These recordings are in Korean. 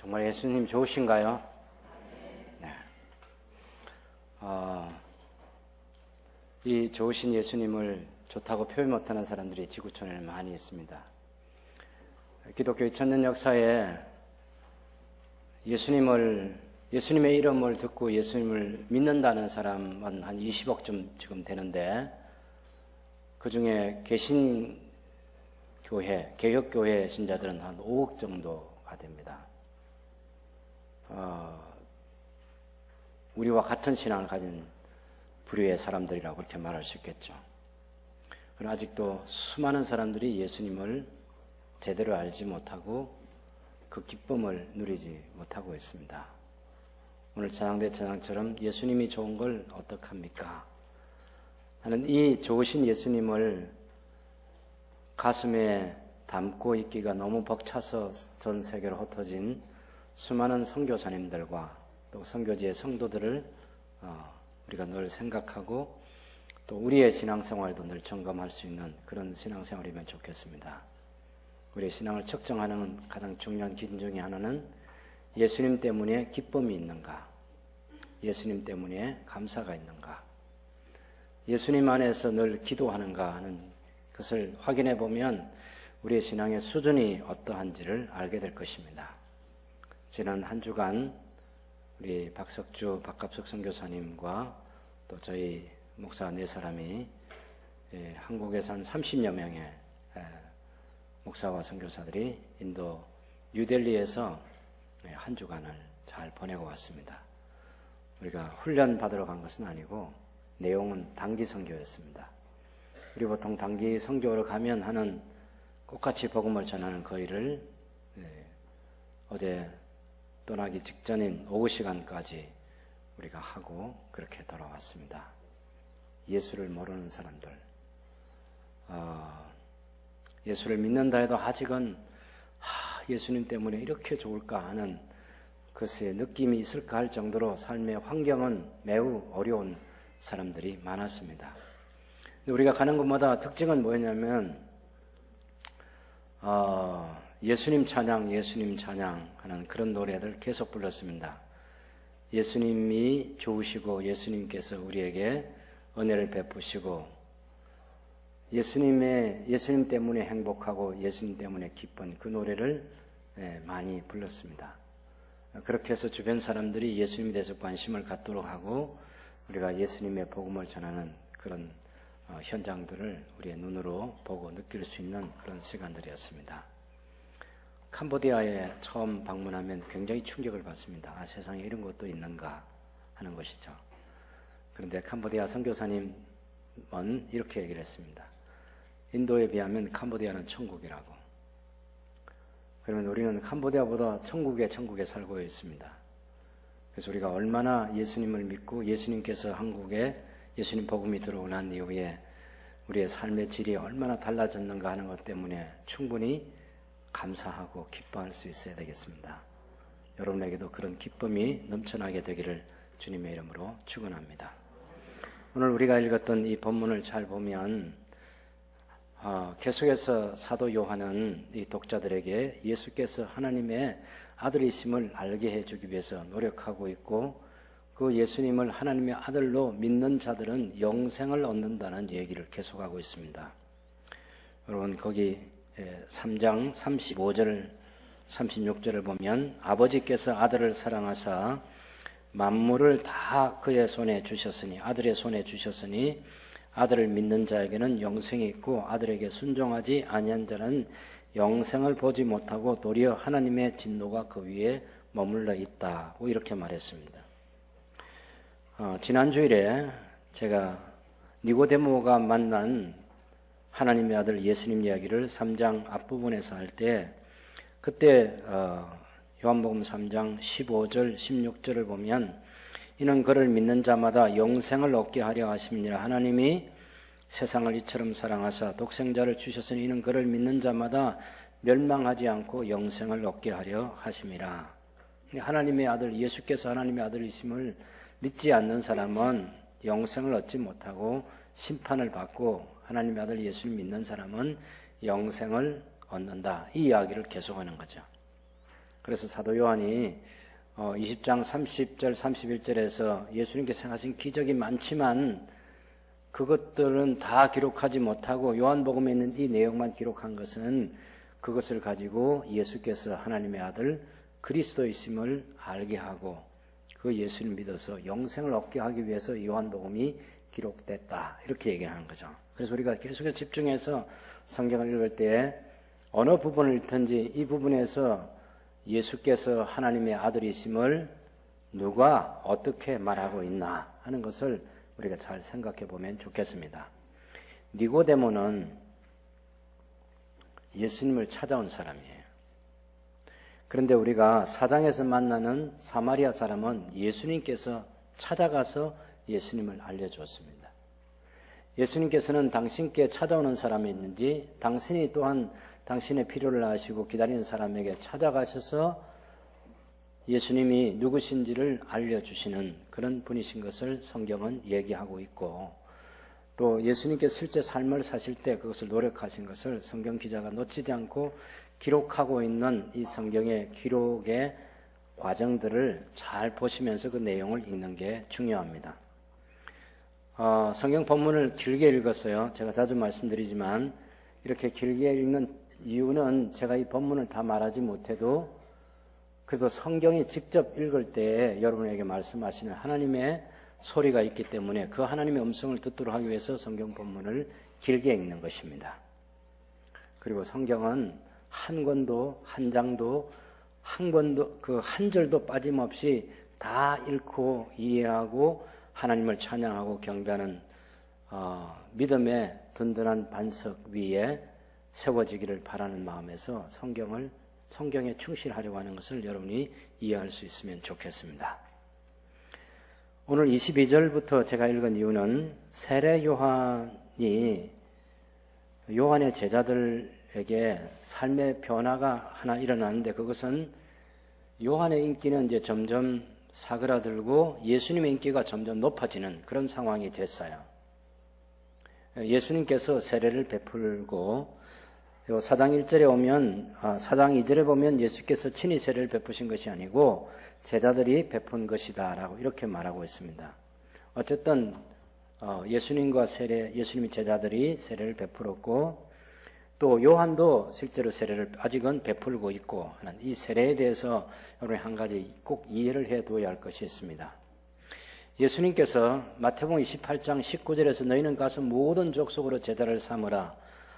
정말 예수님 좋으신가요? 네. 이 좋으신 예수님을 좋다고 표현 못하는 사람들이 지구촌에는 많이 있습니다. 기독교 2000년 역사에 예수님의 이름을 듣고 예수님을 믿는다는 사람은 한 20억쯤 지금 되는데, 그 중에 개신교회, 개혁교회 신자들은 한 5억 정도가 됩니다. 우리와 같은 신앙을 가진 부류의 사람들이라고 그렇게 말할 수 있겠죠. 그러나 아직도 수많은 사람들이 예수님을 제대로 알지 못하고 그 기쁨을 누리지 못하고 있습니다. 오늘 찬양대 찬양처럼 예수님이 좋은 걸 어떡합니까? 하는 이 좋으신 예수님을 가슴에 담고 있기가 너무 벅차서 전 세계로 흩어진 수많은 선교사님들과 또 선교지의 성도들을 우리가 늘 생각하고 또 우리의 신앙생활도 늘 점검할 수 있는 그런 신앙생활이면 좋겠습니다. 우리의 신앙을 측정하는 가장 중요한 기준 중에 하나는 예수님 때문에 기쁨이 있는가, 예수님 때문에 감사가 있는가, 예수님 안에서 늘 기도하는가 하는 것을 확인해 보면 우리의 신앙의 수준이 어떠한지를 알게 될 것입니다. 지난 한 주간 우리 박갑숙 선교사님과 또 저희 목사 4사람이 한국에서 한 30여 명의 목사와 선교사들이 인도 뉴델리에서 한 주간을 잘 보내고 왔습니다. 우리가 훈련 받으러 간 것은 아니고 내용은 단기 선교였습니다. 우리 보통 단기 선교로 가면 하는 똑같이 복음을 전하는 그 일을 어제 떠나기 직전인 오후 시간까지 우리가 하고 그렇게 돌아왔습니다. 예수를 모르는 사람들, 예수를 믿는다 해도 아직은 예수님 때문에 이렇게 좋을까 하는 것의 느낌이 있을까 할 정도로 삶의 환경은 매우 어려운 사람들이 많았습니다. 근데 우리가 가는 곳마다 특징은 뭐였냐면 예수님 찬양 하는 그런 노래들 계속 불렀습니다. 예수님이 좋으시고 예수님께서 우리에게 은혜를 베푸시고 예수님 때문에 행복하고 예수님 때문에 기쁜 그 노래를 많이 불렀습니다. 그렇게 해서 주변 사람들이 예수님에 대해서 관심을 갖도록 하고 우리가 예수님의 복음을 전하는 그런 현장들을 우리의 눈으로 보고 느낄 수 있는 그런 시간들이었습니다. 캄보디아에 처음 방문하면 굉장히 충격을 받습니다. 세상에 이런 것도 있는가 하는 것이죠. 그런데 캄보디아 선교사님은 이렇게 얘기를 했습니다. 인도에 비하면 캄보디아는 천국이라고. 그러면 우리는 캄보디아보다 천국에 살고 있습니다. 그래서 우리가 얼마나 예수님을 믿고 예수님께서 한국에 예수님 복음이 들어오고 난 이후에 우리의 삶의 질이 얼마나 달라졌는가 하는 것 때문에 충분히 감사하고 기뻐할 수 있어야 되겠습니다. 여러분에게도 그런 기쁨이 넘쳐나게 되기를 주님의 이름으로 축원합니다. 오늘 우리가 읽었던 이 본문을 잘 보면 계속해서 사도 요한은 이 독자들에게 예수께서 하나님의 아들이심을 알게 해주기 위해서 노력하고 있고 그 예수님을 하나님의 아들로 믿는 자들은 영생을 얻는다는 얘기를 계속하고 있습니다. 여러분 거기 3장 35절 36절을 보면 아버지께서 아들을 사랑하사 만물을 다 그의 손에 주셨으니 아들의 손에 주셨으니 아들을 믿는 자에게는 영생이 있고 아들에게 순종하지 아니한 자는 영생을 보지 못하고 도리어 하나님의 진노가 그 위에 머물러 있다고 이렇게 말했습니다. 지난 주일에 제가 니고데모가 만난 하나님의 아들 예수님 이야기를 3장 앞부분에서 할 때 그때 요한복음 3장 15절 16절을 보면 이는 그를 믿는 자마다 영생을 얻게 하려 하심이니라. 하나님이 세상을 이처럼 사랑하사 독생자를 주셨으니 이는 그를 믿는 자마다 멸망하지 않고 영생을 얻게 하려 하심이라. 하나님의 아들 예수께서 하나님의 아들이심을 믿지 않는 사람은 영생을 얻지 못하고 심판을 받고 하나님의 아들 예수를 믿는 사람은 영생을 얻는다. 이 이야기를 계속하는 거죠. 그래서 사도 요한이 20장 30절 31절에서 예수님께서 행하신 기적이 많지만 그것들은 다 기록하지 못하고 요한복음에 있는 이 내용만 기록한 것은 그것을 가지고 예수께서 하나님의 아들 그리스도이심을 알게 하고 그 예수를 믿어서 영생을 얻게 하기 위해서 요한복음이 기록됐다, 이렇게 얘기하는 거죠. 그래서 우리가 계속해서 집중해서 성경을 읽을 때 어느 부분을 읽든지 이 부분에서 예수께서 하나님의 아들이심을 누가 어떻게 말하고 있나 하는 것을 우리가 잘 생각해 보면 좋겠습니다. 니고데모는 예수님을 찾아온 사람이에요. 그런데 우리가 사장에서 만나는 사마리아 사람은 예수님께서 찾아가서 예수님을 알려주었습니다. 예수님께서는 당신께 찾아오는 사람이 있는지 당신이 또한 당신의 필요를 아시고 기다리는 사람에게 찾아가셔서 예수님이 누구신지를 알려주시는 그런 분이신 것을 성경은 얘기하고 있고, 또 예수님께서 실제 삶을 사실 때 그것을 노력하신 것을 성경 기자가 놓치지 않고 기록하고 있는 이 성경의 기록의 과정들을 잘 보시면서 그 내용을 읽는 게 중요합니다. 성경 본문을 길게 읽었어요. 제가 자주 말씀드리지만 이렇게 길게 읽는 이유는 제가 이 본문을 다 말하지 못해도 그래도 성경이 직접 읽을 때 여러분에게 말씀하시는 하나님의 소리가 있기 때문에 그 하나님의 음성을 듣도록 하기 위해서 성경 본문을 길게 읽는 것입니다. 그리고 성경은 한 권도 한 장도 한 권도 그 한 절도 빠짐없이 다 읽고 이해하고 하나님을 찬양하고 경배하는 믿음의 든든한 반석 위에 세워지기를 바라는 마음에서 성경에 충실하려고 하는 것을 여러분이 이해할 수 있으면 좋겠습니다. 오늘 22절부터 제가 읽은 이유는 세례 요한이 요한의 제자들에게 삶의 변화가 하나 일어나는데 그것은 요한의 인기는 이제 점점 사그라들고 예수님의 인기가 점점 높아지는 그런 상황이 됐어요. 예수님께서 세례를 베풀고 4장 1절에 오면 4장 2절에 보면 예수께서 친히 세례를 베푸신 것이 아니고 제자들이 베푼 것이다 라고 이렇게 말하고 있습니다. 어쨌든 예수님이 제자들이 세례를 베풀었고 또 요한도 실제로 세례를 아직은 베풀고 있고 하는 이 세례에 대해서 여러분이 한 가지 꼭 이해를 해둬야 할 것이 있습니다. 예수님께서 마태복음 28장 19절에서 너희는 가서 모든 족속으로 제자를 삼으라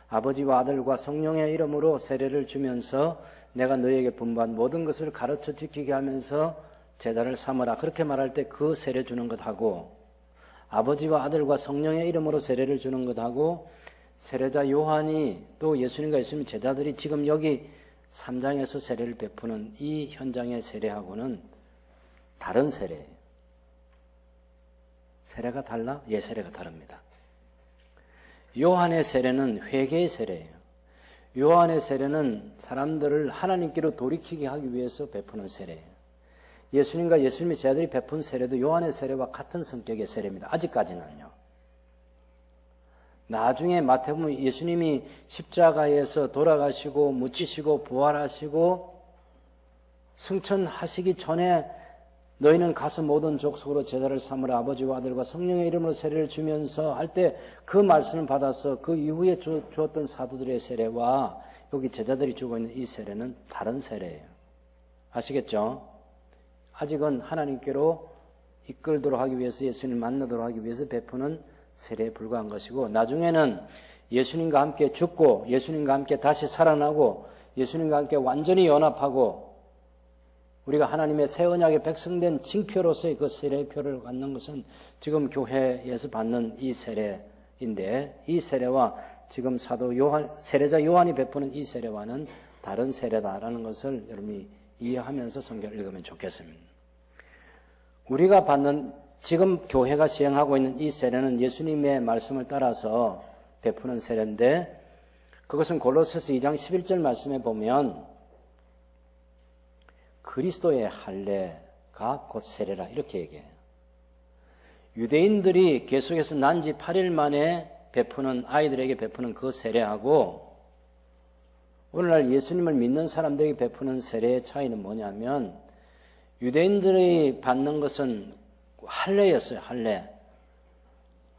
아버지와 아들과 성령의 이름으로 세례를 주면서 내가 너희에게 분부한 모든 것을 가르쳐 지키게 하면서 제자를 삼으라 그렇게 말할 때 그 세례 주는 것하고 아버지와 아들과 성령의 이름으로 세례를 주는 것하고 세례자 요한이 또 예수님과 예수님 제자들이 지금 여기 3장에서 세례를 베푸는 이 현장의 세례하고는 다른 세례예요. 세례가 달라? 예, 세례가 다릅니다. 요한의 세례는 회개의 세례예요. 요한의 세례는 사람들을 하나님께로 돌이키게 하기 위해서 베푸는 세례예요. 예수님과 예수님의 제자들이 베푼 세례도 요한의 세례와 같은 성격의 세례입니다. 아직까지는요. 나중에 마태복음 예수님이 십자가에서 돌아가시고 묻히시고 부활하시고 승천하시기 전에 너희는 가서 모든 족속으로 제자를 삼으라 아버지와 아들과 성령의 이름으로 세례를 주면서 할 때 그 말씀을 받아서 그 이후에 주었던 사도들의 세례와 여기 제자들이 주고 있는 이 세례는 다른 세례예요. 아시겠죠? 아직은 하나님께로 이끌도록 하기 위해서 예수님을 만나도록 하기 위해서 베푸는 세례에 불과한 것이고 나중에는 예수님과 함께 죽고 예수님과 함께 다시 살아나고 예수님과 함께 완전히 연합하고 우리가 하나님의 새 언약의 백성된 징표로서의 그 세례표를 갖는 것은 지금 교회에서 받는 이 세례인데 이 세례와 지금 세례자 요한이 베푸는 이 세례와는 다른 세례다라는 것을 여러분이 이해하면서 성경을 읽으면 좋겠습니다. 우리가 받는 지금 교회가 시행하고 있는 이 세례는 예수님의 말씀을 따라서 베푸는 세례인데 그것은 골로새서 2장 11절 말씀에 보면 그리스도의 할례가 곧 세례라 이렇게 얘기해요. 유대인들이 계속해서 난지 8일 만에 베푸는 아이들에게 베푸는 그 세례하고 오늘날 예수님을 믿는 사람들에게 베푸는 세례의 차이는 뭐냐면 유대인들이 받는 것은 할례였어요. 할례.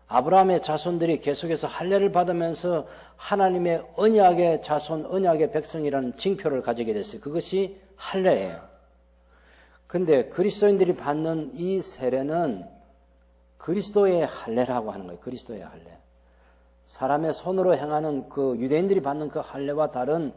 아브라함의 자손들이 계속해서 할례를 받으면서 하나님의 언약의 자손, 언약의 백성이라는 징표를 가지게 됐어요. 그것이 할례예요. 근데 그리스도인들이 받는 이 세례는 그리스도의 할례라고 하는 거예요. 그리스도의 할례. 사람의 손으로 행하는 그 유대인들이 받는 그 할례와 다른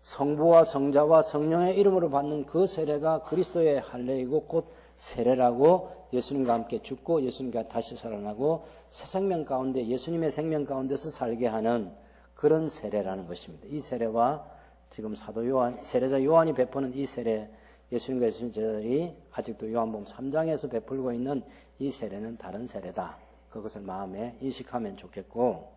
성부와 성자와 성령의 이름으로 받는 그 세례가 그리스도의 할례이고 곧 세례라고 예수님과 함께 죽고 예수님과 다시 살아나고 새 생명 가운데 예수님의 생명 가운데서 살게 하는 그런 세례라는 것입니다. 이 세례와 지금 사도 요한, 세례자 요한이 베푸는 이 세례, 예수님과 예수님 제자들이 아직도 요한복음 3장에서 베풀고 있는 이 세례는 다른 세례다. 그것을 마음에 인식하면 좋겠고,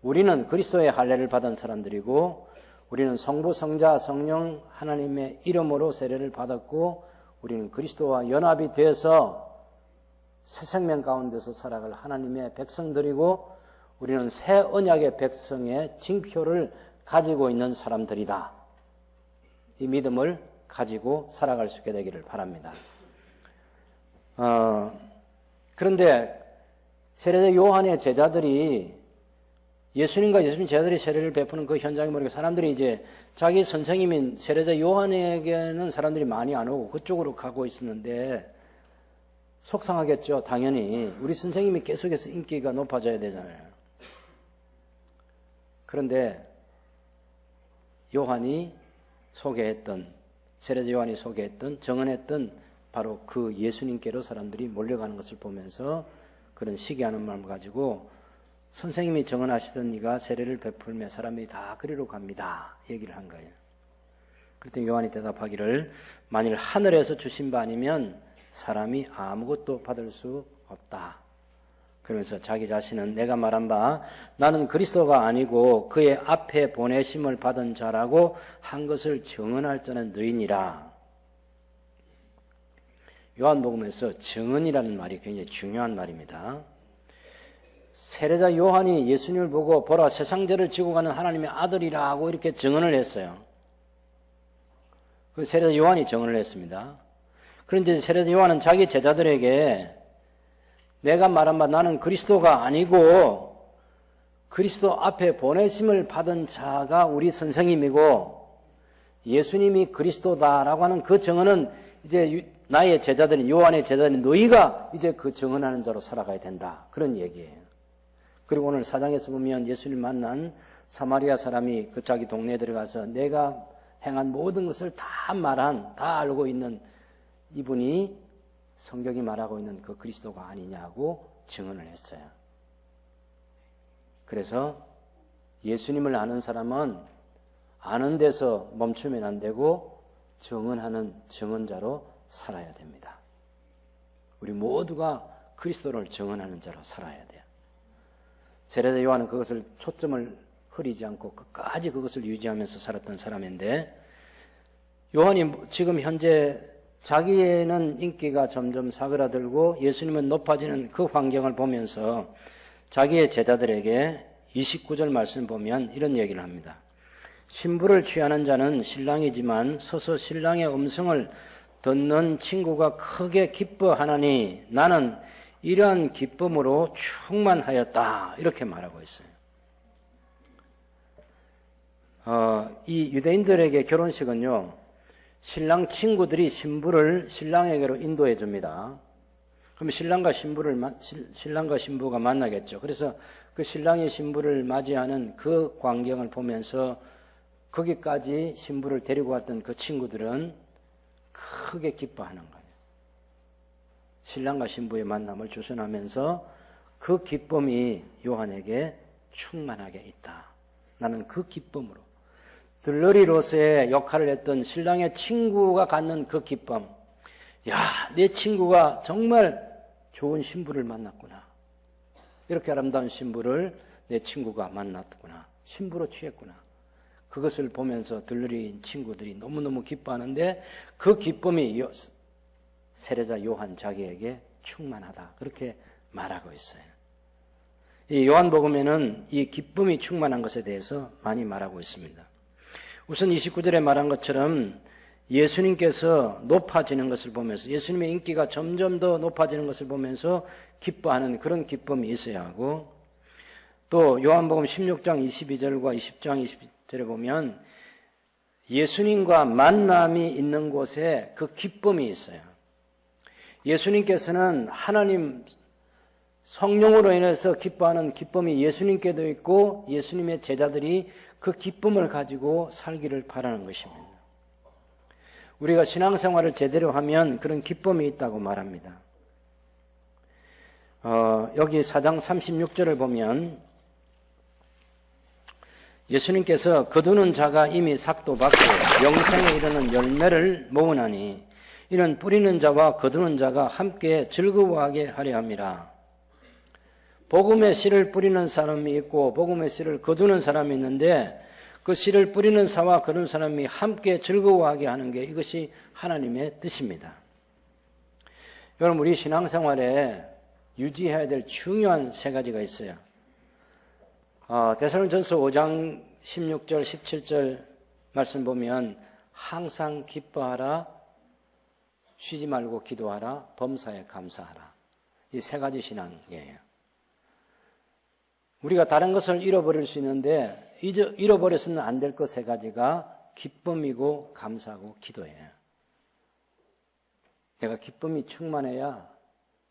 우리는 그리스도의 할례를 받은 사람들이고 우리는 성부, 성자, 성령 하나님의 이름으로 세례를 받았고 우리는 그리스도와 연합이 돼서 새 생명 가운데서 살아갈 하나님의 백성들이고 우리는 새 언약의 백성의 징표를 가지고 있는 사람들이다. 이 믿음을 가지고 살아갈 수 있게 되기를 바랍니다. 그런데 세례자 요한의 제자들이 예수님과 예수님 제자들이 세례를 베푸는 그 현장에 보니까 사람들이 이제 자기 선생님인 세례자 요한에게는 사람들이 많이 안 오고 그쪽으로 가고 있었는데 속상하겠죠. 당연히 우리 선생님이 계속해서 인기가 높아져야 되잖아요. 그런데 요한이 소개했던, 세례자 요한이 소개했던, 정언했던 바로 그 예수님께로 사람들이 몰려가는 것을 보면서 그런 시기하는 마음을 가지고 선생님이 정언하시던 이가 세례를 베풀며 사람들이 다 그리로 갑니다. 얘기를 한 거예요. 그랬더니 요한이 대답하기를 만일 하늘에서 주신 바 아니면 사람이 아무것도 받을 수 없다. 그러면서 자기 자신은 내가 말한 바 나는 그리스도가 아니고 그의 앞에 보내심을 받은 자라고 한 것을 증언할 자는 너희니라. 요한복음에서 증언이라는 말이 굉장히 중요한 말입니다. 세례자 요한이 예수님을 보고 보라 세상죄를 지고 가는 하나님의 아들이라고 이렇게 증언을 했어요. 그 세례자 요한이 증언을 했습니다. 그런데 세례자 요한은 자기 제자들에게 내가 말한 바 나는 그리스도가 아니고 그리스도 앞에 보내심을 받은 자가 우리 선생님이고 예수님이 그리스도다라고 하는 그 증언은 이제 나의 제자들인 요한의 제자들인 너희가 이제 그 증언하는 자로 살아가야 된다. 그런 얘기예요. 그리고 오늘 4장에서 보면 예수님 만난 사마리아 사람이 그 자기 동네에 들어가서 내가 행한 모든 것을 다 알고 있는 이분이 성경이 말하고 있는 그 그리스도가 아니냐고 증언을 했어요. 그래서 예수님을 아는 사람은 아는 데서 멈추면 안 되고 증언하는 증언자로 살아야 됩니다. 우리 모두가 그리스도를 증언하는 자로 살아야 돼요. 세례자 요한은 그것을 초점을 흐리지 않고 끝까지 그것을 유지하면서 살았던 사람인데 요한이 지금 현재 자기는 인기가 점점 사그라들고 예수님은 높아지는 그 환경을 보면서 자기의 제자들에게 29절 말씀 보면 이런 얘기를 합니다. 신부를 취하는 자는 신랑이지만 서서 신랑의 음성을 듣는 친구가 크게 기뻐하나니 나는 이러한 기쁨으로 충만하였다. 이렇게 말하고 있어요. 이 유대인들에게 결혼식은요, 신랑 친구들이 신부를 신랑에게로 인도해 줍니다. 그럼 신랑과 신부가 만나겠죠. 그래서 그 신랑이 신부를 맞이하는 그 광경을 보면서 거기까지 신부를 데리고 왔던 그 친구들은 크게 기뻐하는 거예요. 신랑과 신부의 만남을 주선하면서 그 기쁨이 요한에게 충만하게 있다. 나는 그 기쁨으로 들러리로서의 역할을 했던 신랑의 친구가 갖는 그 기쁨. 야, 내 친구가 정말 좋은 신부를 만났구나. 이렇게 아름다운 신부를 내 친구가 만났구나. 신부로 취했구나. 그것을 보면서 들러리 친구들이 너무너무 기뻐하는데 그 기쁨이 세례자 요한 자기에게 충만하다. 그렇게 말하고 있어요. 이 요한복음에는 이 기쁨이 충만한 것에 대해서 많이 말하고 있습니다. 우선 29절에 말한 것처럼 예수님께서 높아지는 것을 보면서, 예수님의 인기가 점점 더 높아지는 것을 보면서 기뻐하는 그런 기쁨이 있어야 하고, 또 요한복음 16장 22절과 20장 20절에 보면 예수님과 만남이 있는 곳에 그 기쁨이 있어요. 예수님께서는 하나님 성령으로 인해서 기뻐하는 기쁨이 예수님께도 있고, 예수님의 제자들이 그 기쁨을 가지고 살기를 바라는 것입니다. 우리가 신앙생활을 제대로 하면 그런 기쁨이 있다고 말합니다. 여기 4장 36절을 보면 예수님께서 거두는 자가 이미 삭도 받고 영생에 이르는 열매를 모으나니 이는 뿌리는 자와 거두는 자가 함께 즐거워하게 하려 함이라. 복음의 씨를 뿌리는 사람이 있고 복음의 씨를 거두는 사람이 있는데, 그 씨를 뿌리는 자와 거두는 사람이 함께 즐거워하게 하는 게 이것이 하나님의 뜻입니다. 여러분, 우리 신앙생활에 유지해야 될 중요한 세 가지가 있어요. 데살로니가전서 5장 16절 17절 말씀 보면 항상 기뻐하라, 쉬지 말고 기도하라, 범사에 감사하라. 이 세 가지 신앙이에요. 우리가 다른 것을 잃어버릴 수 있는데 잃어버려서는 안 될 것 세 가지가 기쁨이고 감사하고 기도예요. 내가 기쁨이 충만해야,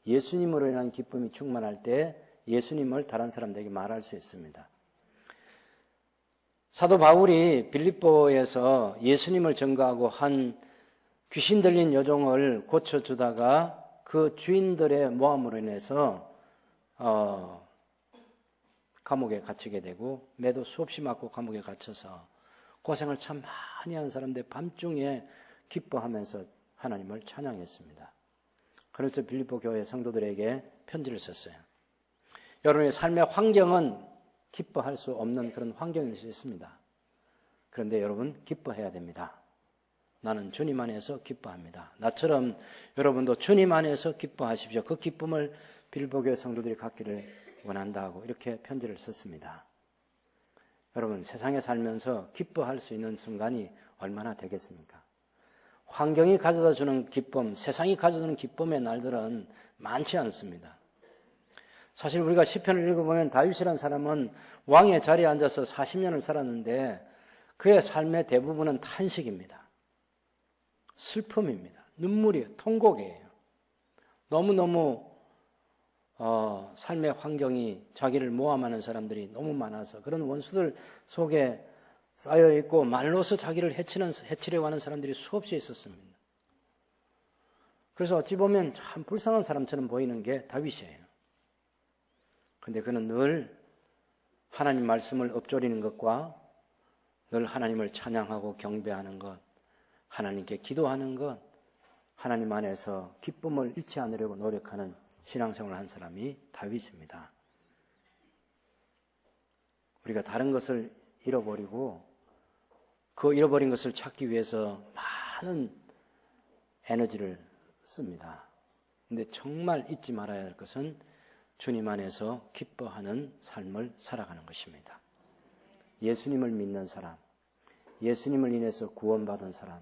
예수님으로 인한 기쁨이 충만할 때 예수님을 다른 사람들에게 말할 수 있습니다. 사도 바울이 빌립보에서 예수님을 전가하고 한 귀신 들린 여종을 고쳐주다가 그 주인들의 모함으로 인해서 감옥에 갇히게 되고, 매도 수없이 맞고 감옥에 갇혀서 고생을 참 많이 한 사람들 밤중에 기뻐하면서 하나님을 찬양했습니다. 그래서 빌립보 교회 성도들에게 편지를 썼어요. 여러분의 삶의 환경은 기뻐할 수 없는 그런 환경일 수 있습니다. 그런데 여러분, 기뻐해야 됩니다. 나는 주님 안에서 기뻐합니다. 나처럼 여러분도 주님 안에서 기뻐하십시오. 그 기쁨을 빌립보 교회 성도들이 갖기를 원한다고 이렇게 편지를 썼습니다. 여러분, 세상에 살면서 기뻐할 수 있는 순간이 얼마나 되겠습니까? 환경이 가져다 주는 기쁨, 세상이 가져다주는 기쁨의 날들은 많지 않습니다. 사실 우리가 시편을 읽어보면 다윗이라는 사람은 왕의 자리에 앉아서 40년을 살았는데 그의 삶의 대부분은 탄식입니다. 슬픔입니다. 눈물이에요. 통곡이에요. 너무너무 삶의 환경이 자기를 모함하는 사람들이 너무 많아서 그런 원수들 속에 쌓여있고 말로서 자기를 해치려고 하는 사람들이 수없이 있었습니다. 그래서 어찌 보면 참 불쌍한 사람처럼 보이는 게 다윗이에요. 그런데 그는 늘 하나님 말씀을 읊조리는 것과 늘 하나님을 찬양하고 경배하는 것, 하나님께 기도하는 것, 하나님 안에서 기쁨을 잃지 않으려고 노력하는 신앙생활을 한 사람이 다윗입니다. 우리가 다른 것을 잃어버리고 그 잃어버린 것을 찾기 위해서 많은 에너지를 씁니다. 그런데 정말 잊지 말아야 할 것은 주님 안에서 기뻐하는 삶을 살아가는 것입니다. 예수님을 믿는 사람, 예수님을 인해서 구원받은 사람,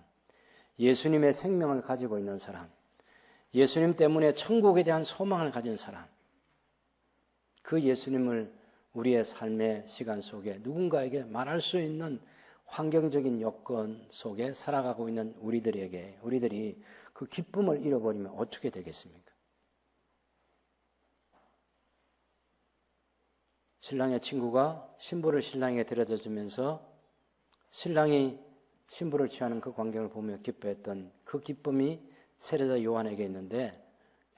예수님의 생명을 가지고 있는 사람, 예수님 때문에 천국에 대한 소망을 가진 사람, 그 예수님을 우리의 삶의 시간 속에 누군가에게 말할 수 있는 환경적인 여건 속에 살아가고 있는 우리들이 그 기쁨을 잃어버리면 어떻게 되겠습니까? 신랑의 친구가 신부를 신랑에게 데려다 주면서 신랑이 신부를 취하는 그 광경을 보며 기뻐했던 그 기쁨이 세례자 요한에게 있는데,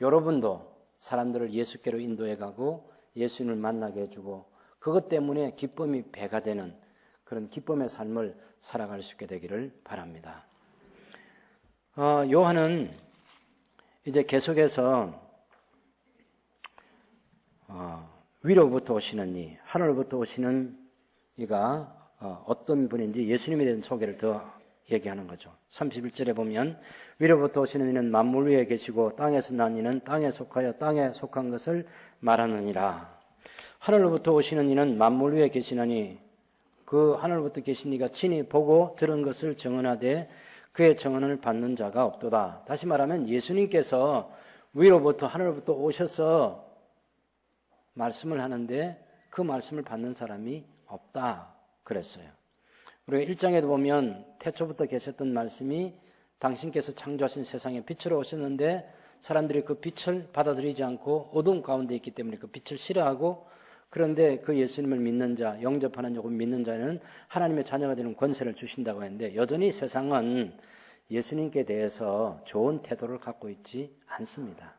여러분도 사람들을 예수께로 인도해 가고 예수님을 만나게 해주고 그것 때문에 기쁨이 배가 되는 그런 기쁨의 삶을 살아갈 수 있게 되기를 바랍니다. 요한은 이제 계속해서 위로부터 오시는 이, 하늘로부터 오시는 이가 어떤 분인지 예수님에 대한 소개를 더 얘기하는 거죠. 31절에 보면 위로부터 오시는 이는 만물 위에 계시고 땅에서 난 이는 땅에 속하여 땅에 속한 것을 말하느니라. 하늘로부터 오시는 이는 만물 위에 계시나니 그 하늘부터 계신 이가 친히 보고 들은 것을 증언하되 그의 증언을 받는 자가 없도다. 다시 말하면 예수님께서 위로부터 하늘로부터 오셔서 말씀을 하는데 그 말씀을 받는 사람이 없다 그랬어요. 우리가 1장에도 보면 태초부터 계셨던 말씀이 당신께서 창조하신 세상에 빛으로 오셨는데 사람들이 그 빛을 받아들이지 않고 어두움 가운데 있기 때문에 그 빛을 싫어하고, 그런데 그 예수님을 믿는 자, 영접하는 조금 믿는 자는 하나님의 자녀가 되는 권세를 주신다고 했는데 여전히 세상은 예수님께 대해서 좋은 태도를 갖고 있지 않습니다.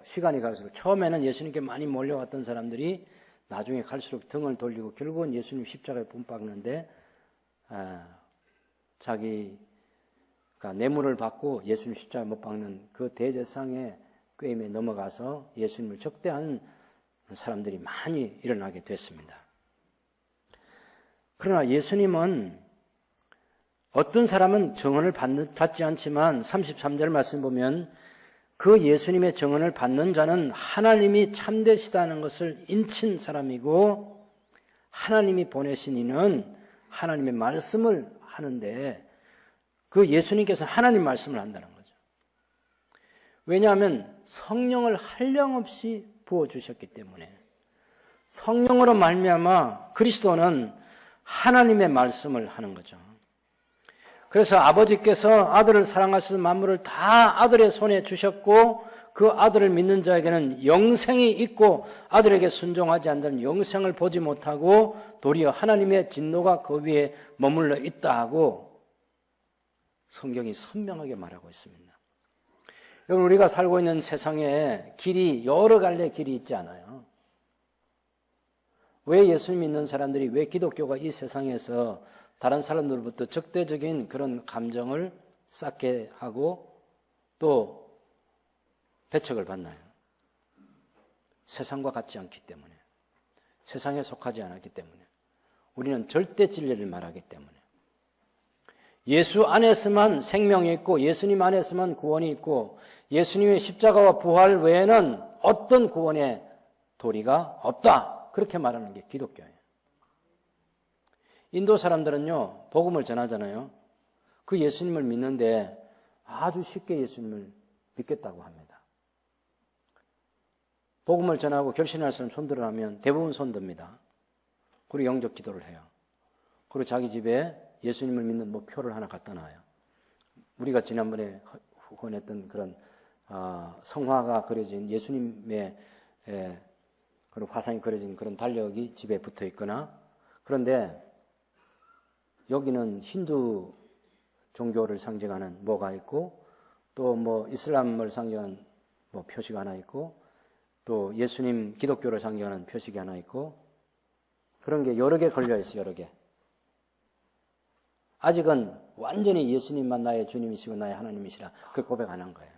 시간이 갈수록 처음에는 예수님께 많이 몰려왔던 사람들이 나중에 갈수록 등을 돌리고 결국은 예수님 십자가에 못 박는데 자기가 뇌물을 받고 예수님 십자가에 못 박는 그 대제사장의 꾀임에 넘어가서 예수님을 적대하는 사람들이 많이 일어나게 됐습니다. 그러나 예수님은 어떤 사람은 증언을 받지 않지만 33절 말씀 보면 그 예수님의 증언을 받는 자는 하나님이 참되시다는 것을 인친 사람이고 하나님이 보내신 이는 하나님의 말씀을 하는데 그 예수님께서 하나님 말씀을 한다는 거죠. 왜냐하면 성령을 한량없이 부어주셨기 때문에 성령으로 말미암아 그리스도는 하나님의 말씀을 하는 거죠. 그래서 아버지께서 아들을 사랑하셔서 만물을 다 아들의 손에 주셨고 그 아들을 믿는 자에게는 영생이 있고 아들에게 순종하지 않는 자는 영생을 보지 못하고 도리어 하나님의 진노가 그 위에 머물러 있다 하고 성경이 선명하게 말하고 있습니다. 여러분, 우리가 살고 있는 세상에 길이 여러 갈래 길이 있지 않아요. 왜 예수님 믿는 사람들이, 왜 기독교가 이 세상에서 다른 사람들로부터 적대적인 그런 감정을 쌓게 하고 또 배척을 받나요? 세상과 같지 않기 때문에, 세상에 속하지 않았기 때문에, 우리는 절대 진리를 말하기 때문에, 예수 안에서만 생명이 있고 예수님 안에서만 구원이 있고 예수님의 십자가와 부활 외에는 어떤 구원의 도리가 없다, 그렇게 말하는 게 기독교예요. 인도 사람들은요, 복음을 전하잖아요. 그 예수님을 믿는데 아주 쉽게 예수님을 믿겠다고 합니다. 복음을 전하고 결신할 사람 손들어 하면 대부분 손듭니다. 그리고 영접 기도를 해요. 그리고 자기 집에 예수님을 믿는 뭐 표를 하나 갖다 놔요. 우리가 지난번에 후원했던 그런 성화가 그려진 예수님의 그런 화상이 그려진 그런 달력이 집에 붙어 있거나, 그런데 여기는 힌두 종교를 상징하는 뭐가 있고 또 뭐 이슬람을 상징하는 뭐 표시가 하나 있고 또 예수님 기독교를 상징하는 표식이 하나 있고 그런 게 여러 개 걸려 있어요. 여러 개. 아직은 완전히 예수님만 나의 주님이시고 나의 하나님이시라 그 고백 안 한 거예요.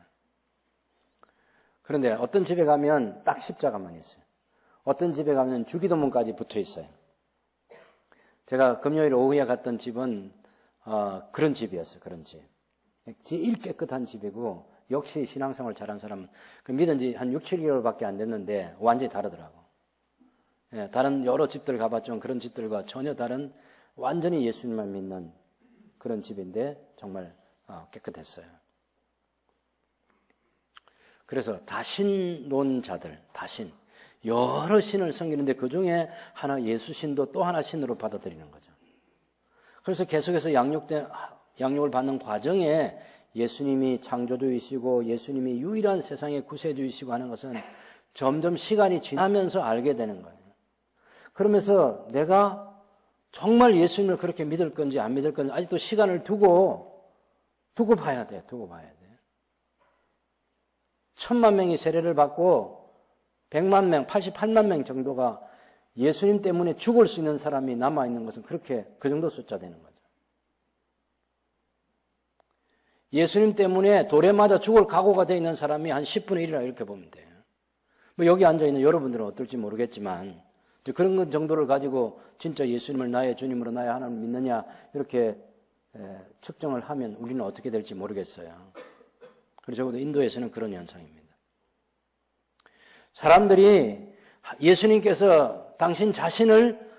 그런데 어떤 집에 가면 딱 십자가만 있어요. 어떤 집에 가면 주기도문까지 붙어 있어요. 제가 금요일 오후에 갔던 집은 그런 집이었어요. 그런 집. 제일 깨끗한 집이고 역시 신앙생활 잘한 사람은 믿은 지 한 6, 7개월밖에 안 됐는데 완전히 다르더라고. 예, 다른 여러 집들 가봤지만 그런 집들과 전혀 다른 완전히 예수님만 믿는 그런 집인데 정말 깨끗했어요. 그래서 다신론자들, 여러 신을 섬기는데 그 중에 하나 예수신도 또 하나 신으로 받아들이는 거죠. 그래서 계속해서 양육을 받는 과정에 예수님이 창조주이시고 예수님이 유일한 세상의 구세주이시고 하는 것은 점점 시간이 지나면서 알게 되는 거예요. 그러면서 내가 정말 예수님을 그렇게 믿을 건지 안 믿을 건지 아직도 시간을 두고 봐야 돼. 1000만 명이 세례를 받고 100만 명, 88만 명 정도가 예수님 때문에 죽을 수 있는 사람이 남아있는 것은 그렇게 그 정도 숫자 되는 거죠. 예수님 때문에 돌에 맞아 죽을 각오가 되어 있는 사람이 한 10분의 1이라 이렇게 보면 돼요. 뭐 여기 앉아있는 여러분들은 어떨지 모르겠지만 그런 정도를 가지고 진짜 예수님을 나의 주님으로 나의 하나님을 믿느냐 이렇게 측정을 하면 우리는 어떻게 될지 모르겠어요. 그래서 적어도 인도에서는 그런 현상입니다. 사람들이 예수님께서 당신 자신을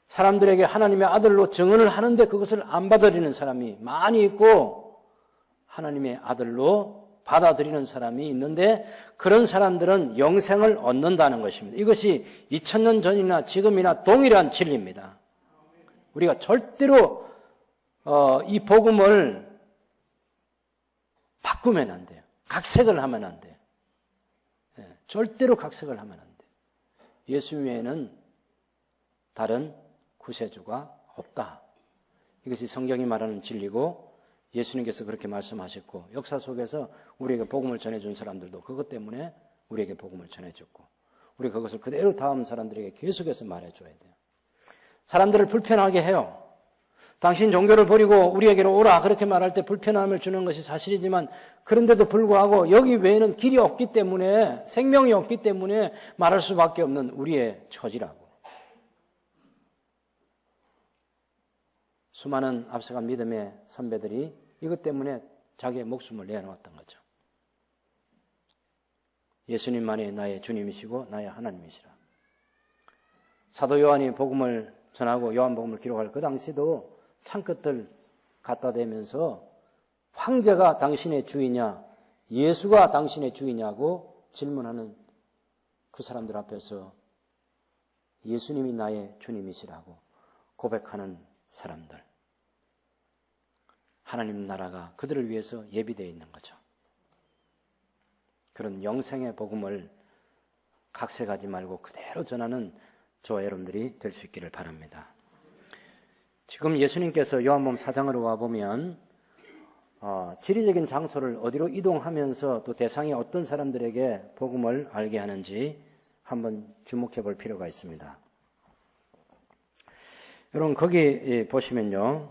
사람들에게 하나님의 아들로 증언을 하는데 그것을 안 받아들이는 사람이 많이 있고, 하나님의 아들로 받아들이는 사람이 있는데, 그런 사람들은 영생을 얻는다는 것입니다. 이것이 2000년 전이나 지금이나 동일한 진리입니다. 우리가 절대로 이 복음을 바꾸면 안 돼요. 각색을 하면 안 돼요. 절대로 각색을 하면 안 돼요. 예수 외에는 다른 구세주가 없다. 이것이 성경이 말하는 진리고, 예수님께서 그렇게 말씀하셨고, 역사 속에서 우리에게 복음을 전해준 사람들도 그것 때문에 우리에게 복음을 전해줬고, 우리가 그것을 그대로 다음 사람들에게 계속해서 말해줘야 돼요. 사람들을 불편하게 해요. 당신 종교를 버리고 우리에게로 오라 그렇게 말할 때 불편함을 주는 것이 사실이지만, 그런데도 불구하고 여기 외에는 길이 없기 때문에, 생명이 없기 때문에 말할 수밖에 없는 우리의 처지라고. 수많은 앞서간 믿음의 선배들이 이것 때문에 자기의 목숨을 내놓았던 거죠. 예수님만이 나의 주님이시고 나의 하나님이시라. 사도 요한이 복음을 전하고 요한복음을 기록할 그 당시도 창끝을 갖다 대면서 황제가 당신의 주이냐, 예수가 당신의 주이냐고 질문하는 그 사람들 앞에서 예수님이 나의 주님이시라고 고백하는 사람들. 하나님 나라가 그들을 위해서 예비되어 있는 거죠. 그런 영생의 복음을 각색하지 말고 그대로 전하는 저와 여러분들이 될 수 있기를 바랍니다. 지금 예수님께서 요한복음 4장으로 와보면 지리적인 장소를 어디로 이동하면서 또 대상이 어떤 사람들에게 복음을 알게 하는지 한번 주목해 볼 필요가 있습니다. 여러분 거기 보시면요,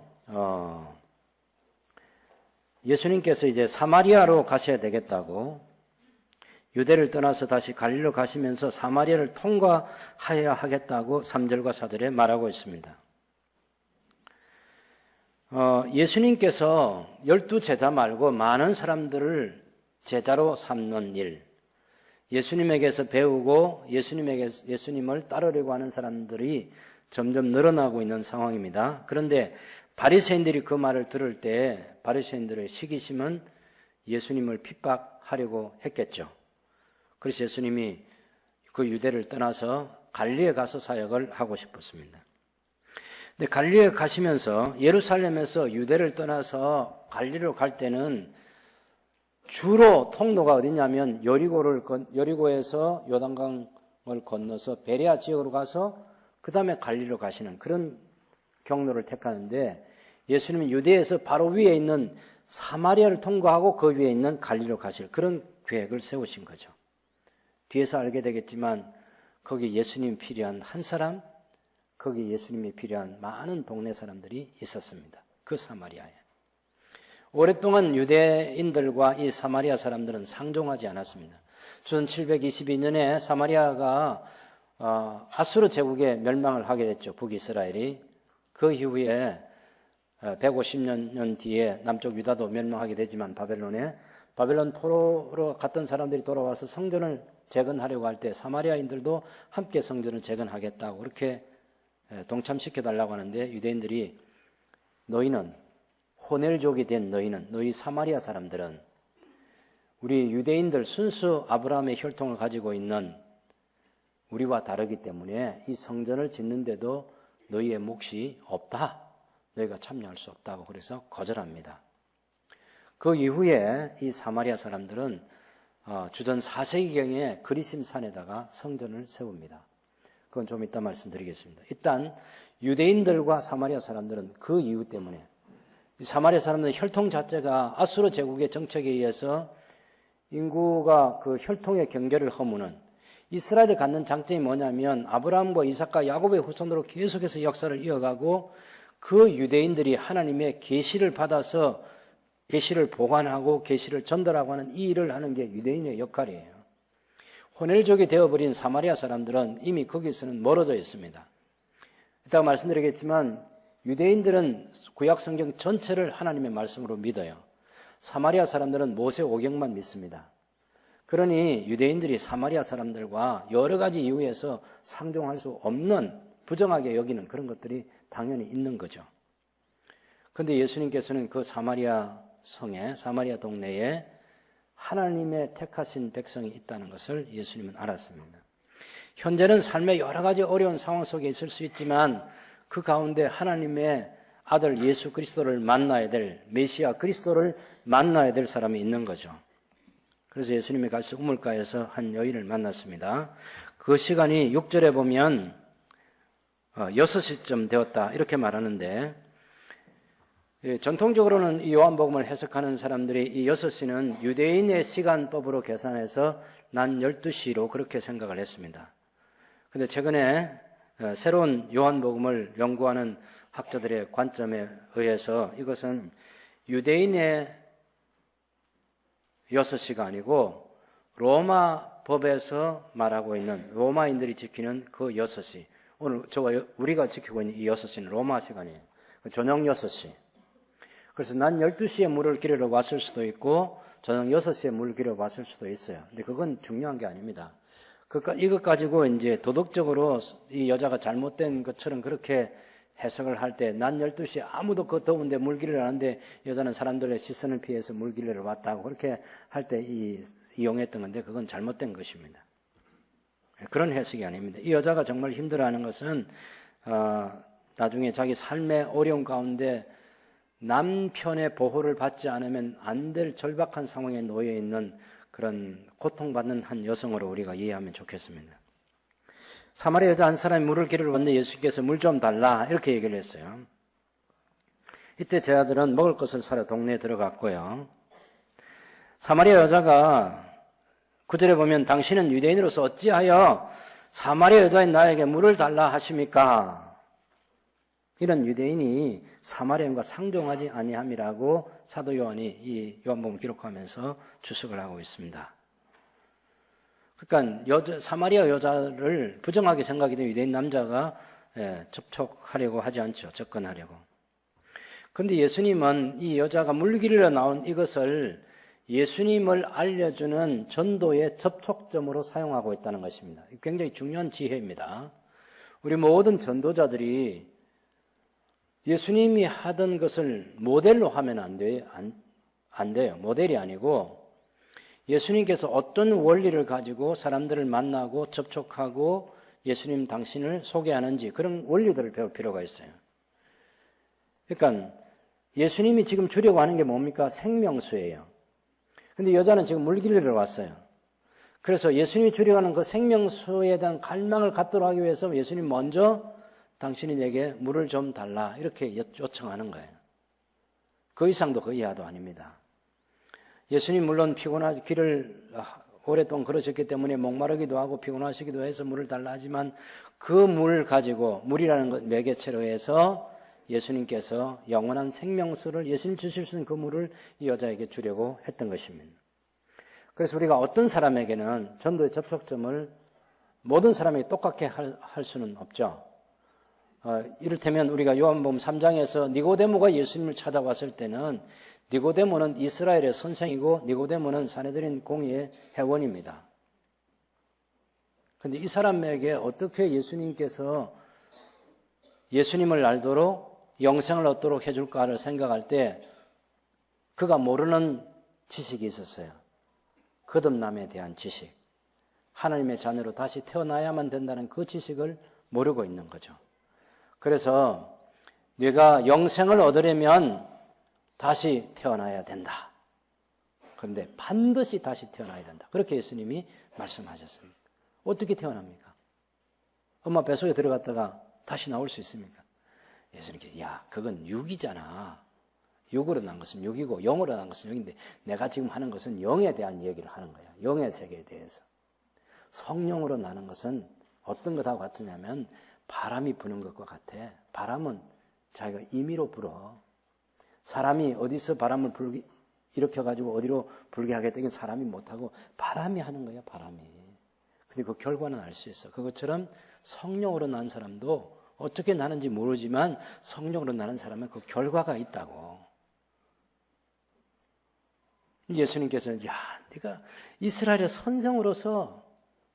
예수님께서 이제 사마리아로 가셔야 되겠다고, 유대를 떠나서 다시 갈릴리로 가시면서 사마리아를 통과하여야 하겠다고 3절과 4절에 말하고 있습니다. 예수님께서 12제자 말고 많은 사람들을 제자로 삼는 일, 예수님에게서 배우고 예수님을 따르려고 하는 사람들이 점점 늘어나고 있는 상황입니다. 그런데 바리새인들이 그 말을 들을 때 바리새인들의 시기심은 예수님을 핍박하려고 했겠죠. 그래서 예수님이 그 유대를 떠나서 갈릴리에 가서 사역을 하고 싶었습니다. 근데 갈릴리에 가시면서 예루살렘에서 유대를 떠나서 갈릴리로 갈 때는 주로 통로가 어디냐면 여리고에서 요단강을 건너서 베레아 지역으로 가서 그 다음에 갈릴리로 가시는 그런 경로를 택하는데, 예수님은 유대에서 바로 위에 있는 사마리아를 통과하고 그 위에 있는 갈릴리로 가실 그런 계획을 세우신 거죠. 뒤에서 알게 되겠지만 거기 예수님이 필요한 한 사람, 거기 예수님이 필요한 많은 동네 사람들이 있었습니다. 그 사마리아에. 오랫동안 유대인들과 이 사마리아 사람들은 상종하지 않았습니다. 1722년에 사마리아가 아수르 제국에 멸망을 하게 됐죠. 북이스라엘이. 그 이후에 150년 뒤에 남쪽 유다도 멸망하게 되지만 바벨론 포로로 갔던 사람들이 돌아와서 성전을 재건하려고 할 때 사마리아인들도 함께 성전을 재건하겠다고 그렇게 동참시켜달라고 하는데, 유대인들이 너희는 호넬족이 된 너희 사마리아 사람들은 우리 유대인들 순수 아브라함의 혈통을 가지고 있는 우리와 다르기 때문에 이 성전을 짓는데도 너희의 몫이 없다. 너희가 참여할 수 없다고 그래서 거절합니다. 그 이후에 이 사마리아 사람들은 주전 4세기경에 그리심산에다가 성전을 세웁니다. 그건 좀 이따 말씀드리겠습니다. 일단 유대인들과 사마리아 사람들은 그 이유 때문에, 사마리아 사람들은 혈통 자체가 아수르 제국의 정책에 의해서 인구가 그 혈통의 경계를 허무는, 이스라엘이 갖는 장점이 뭐냐면 아브라함과 이삭과 야곱의 후손으로 계속해서 역사를 이어가고, 그 유대인들이 하나님의 계시를 받아서 계시를 보관하고 계시를 전달하고 하는 이 일을 하는 게 유대인의 역할이에요. 호넬족이 되어버린 사마리아 사람들은 이미 거기서는 멀어져 있습니다. 이따가 말씀드리겠지만 유대인들은 구약 성경 전체를 하나님의 말씀으로 믿어요. 사마리아 사람들은 모세 오경만 믿습니다. 그러니 유대인들이 사마리아 사람들과 여러 가지 이유에서 상종할 수 없는 부정하게 여기는 그런 것들이 당연히 있는 거죠. 그런데 예수님께서는 그 사마리아 성에, 사마리아 동네에 하나님의 택하신 백성이 있다는 것을 예수님은 알았습니다. 현재는 삶의 여러 가지 어려운 상황 속에 있을 수 있지만 그 가운데 하나님의 아들 예수 그리스도를 만나야 될, 메시아 그리스도를 만나야 될 사람이 있는 거죠. 그래서 예수님이 가서 우물가에서 한 여인을 만났습니다. 그 시간이 6절에 보면 6시쯤 되었다 이렇게 말하는데, 전통적으로는 이 요한복음을 해석하는 사람들이 이 6시는 유대인의 시간법으로 계산해서 낮 12시로 그렇게 생각을 했습니다. 그런데 최근에 새로운 요한복음을 연구하는 학자들의 관점에 의해서 이것은 유대인의 6시가 아니고 로마 법에서 말하고 있는 로마인들이 지키는 그 6시, 오늘 우리가 지키고 있는 이 6시는 로마 시간이에요. 저녁 6시. 그래서 낮 12시에 물을 기르러 왔을 수도 있고 저녁 6시에 물을 기르러 왔을 수도 있어요. 근데 그건 중요한 게 아닙니다. 이것 가지고 이제 도덕적으로 이 여자가 잘못된 것처럼 그렇게 해석을 할 때 낮 12시에 아무도 그 더운데 물 기르러 왔는데 여자는 사람들의 시선을 피해서 물 기르러 왔다고 그렇게 할 때 이용했던 건데 그건 잘못된 것입니다. 그런 해석이 아닙니다. 이 여자가 정말 힘들어하는 것은 나중에 자기 삶의 어려움 가운데 남편의 보호를 받지 않으면 안 될 절박한 상황에 놓여 있는 그런 고통받는 한 여성으로 우리가 이해하면 좋겠습니다. 사마리아 여자 한 사람이 물을 기르러 왔는데 예수께서 물 좀 달라 이렇게 얘기를 했어요. 이때 제 아들은 먹을 것을 사러 동네에 들어갔고요. 사마리아 여자가 9절에 보면 당신은 유대인으로서 어찌하여 사마리아 여자인 나에게 물을 달라 하십니까? 이런 유대인이 사마리아인과 상종하지 아니함이라고 사도 요한이 이 요한복음을 기록하면서 주석을 하고 있습니다. 그러니까 사마리아 여자를 부정하게 생각했던 유대인 남자가 접촉하려고 하지 않죠. 접근하려고. 그런데 예수님은 이 여자가 물 기르러 나온 이것을 예수님을 알려주는 전도의 접촉점으로 사용하고 있다는 것입니다. 굉장히 중요한 지혜입니다. 우리 모든 전도자들이 예수님이 하던 것을 모델로 하면 안 돼요. 모델이 아니고 예수님께서 어떤 원리를 가지고 사람들을 만나고 접촉하고 예수님 당신을 소개하는지 그런 원리들을 배울 필요가 있어요. 그러니까 예수님이 지금 주려고 하는 게 뭡니까? 생명수예요. 근데 여자는 지금 물 기르러 왔어요. 그래서 예수님이 주려고 하는 그 생명수에 대한 갈망을 갖도록 하기 위해서 예수님 먼저 당신이 내게 물을 좀 달라 이렇게 요청하는 거예요. 그 이상도 그 이하도 아닙니다. 예수님 물론 피곤하지 길을 오랫동안 걸으셨기 때문에 목마르기도 하고 피곤하시기도 해서 물을 달라 하지만 그 물을 가지고 물이라는 것 매개체로 해서 예수님께서 영원한 생명수를 예수님 주실 수 있는 그 물을 이 여자에게 주려고 했던 것입니다. 그래서 우리가 어떤 사람에게는 전도의 접촉점을 모든 사람에게 똑같게 할 수는 없죠. 이를테면 우리가 요한복음 3장에서 니고데모가 예수님을 찾아왔을 때는 니고데모는 이스라엘의 선생이고 니고데모는 사내들인 공의의 회원입니다. 그런데 이 사람에게 어떻게 예수님께서 예수님을 알도록 영생을 얻도록 해줄까를 생각할 때 그가 모르는 지식이 있었어요. 거듭남에 대한 지식. 하나님의 자녀로 다시 태어나야만 된다는 그 지식을 모르고 있는 거죠. 그래서 네가 영생을 얻으려면 다시 태어나야 된다. 그런데 반드시 다시 태어나야 된다. 그렇게 예수님이 말씀하셨습니다. 어떻게 태어납니까? 엄마 뱃속에 들어갔다가 다시 나올 수 있습니까? 예수님께서 야, 그건 육이잖아. 육으로 난 것은 육이고 영으로 난 것은 영인데 내가 지금 하는 것은 영에 대한 얘기를 하는 거야. 영의 세계에 대해서. 성령으로 나는 것은 어떤 것하고 같으냐면 바람이 부는 것과 같아. 바람은 자기가 임의로 불어. 사람이 어디서 바람을 일으켜가지고 어디로 불게 하겠다. 이건 사람이 못하고 바람이 하는 거야, 바람이. 근데 그 결과는 알 수 있어. 그것처럼 성령으로 난 사람도 어떻게 나는지 모르지만 성령으로 나는 사람은 그 결과가 있다고. 예수님께서는 야, 네가 이스라엘의 선생으로서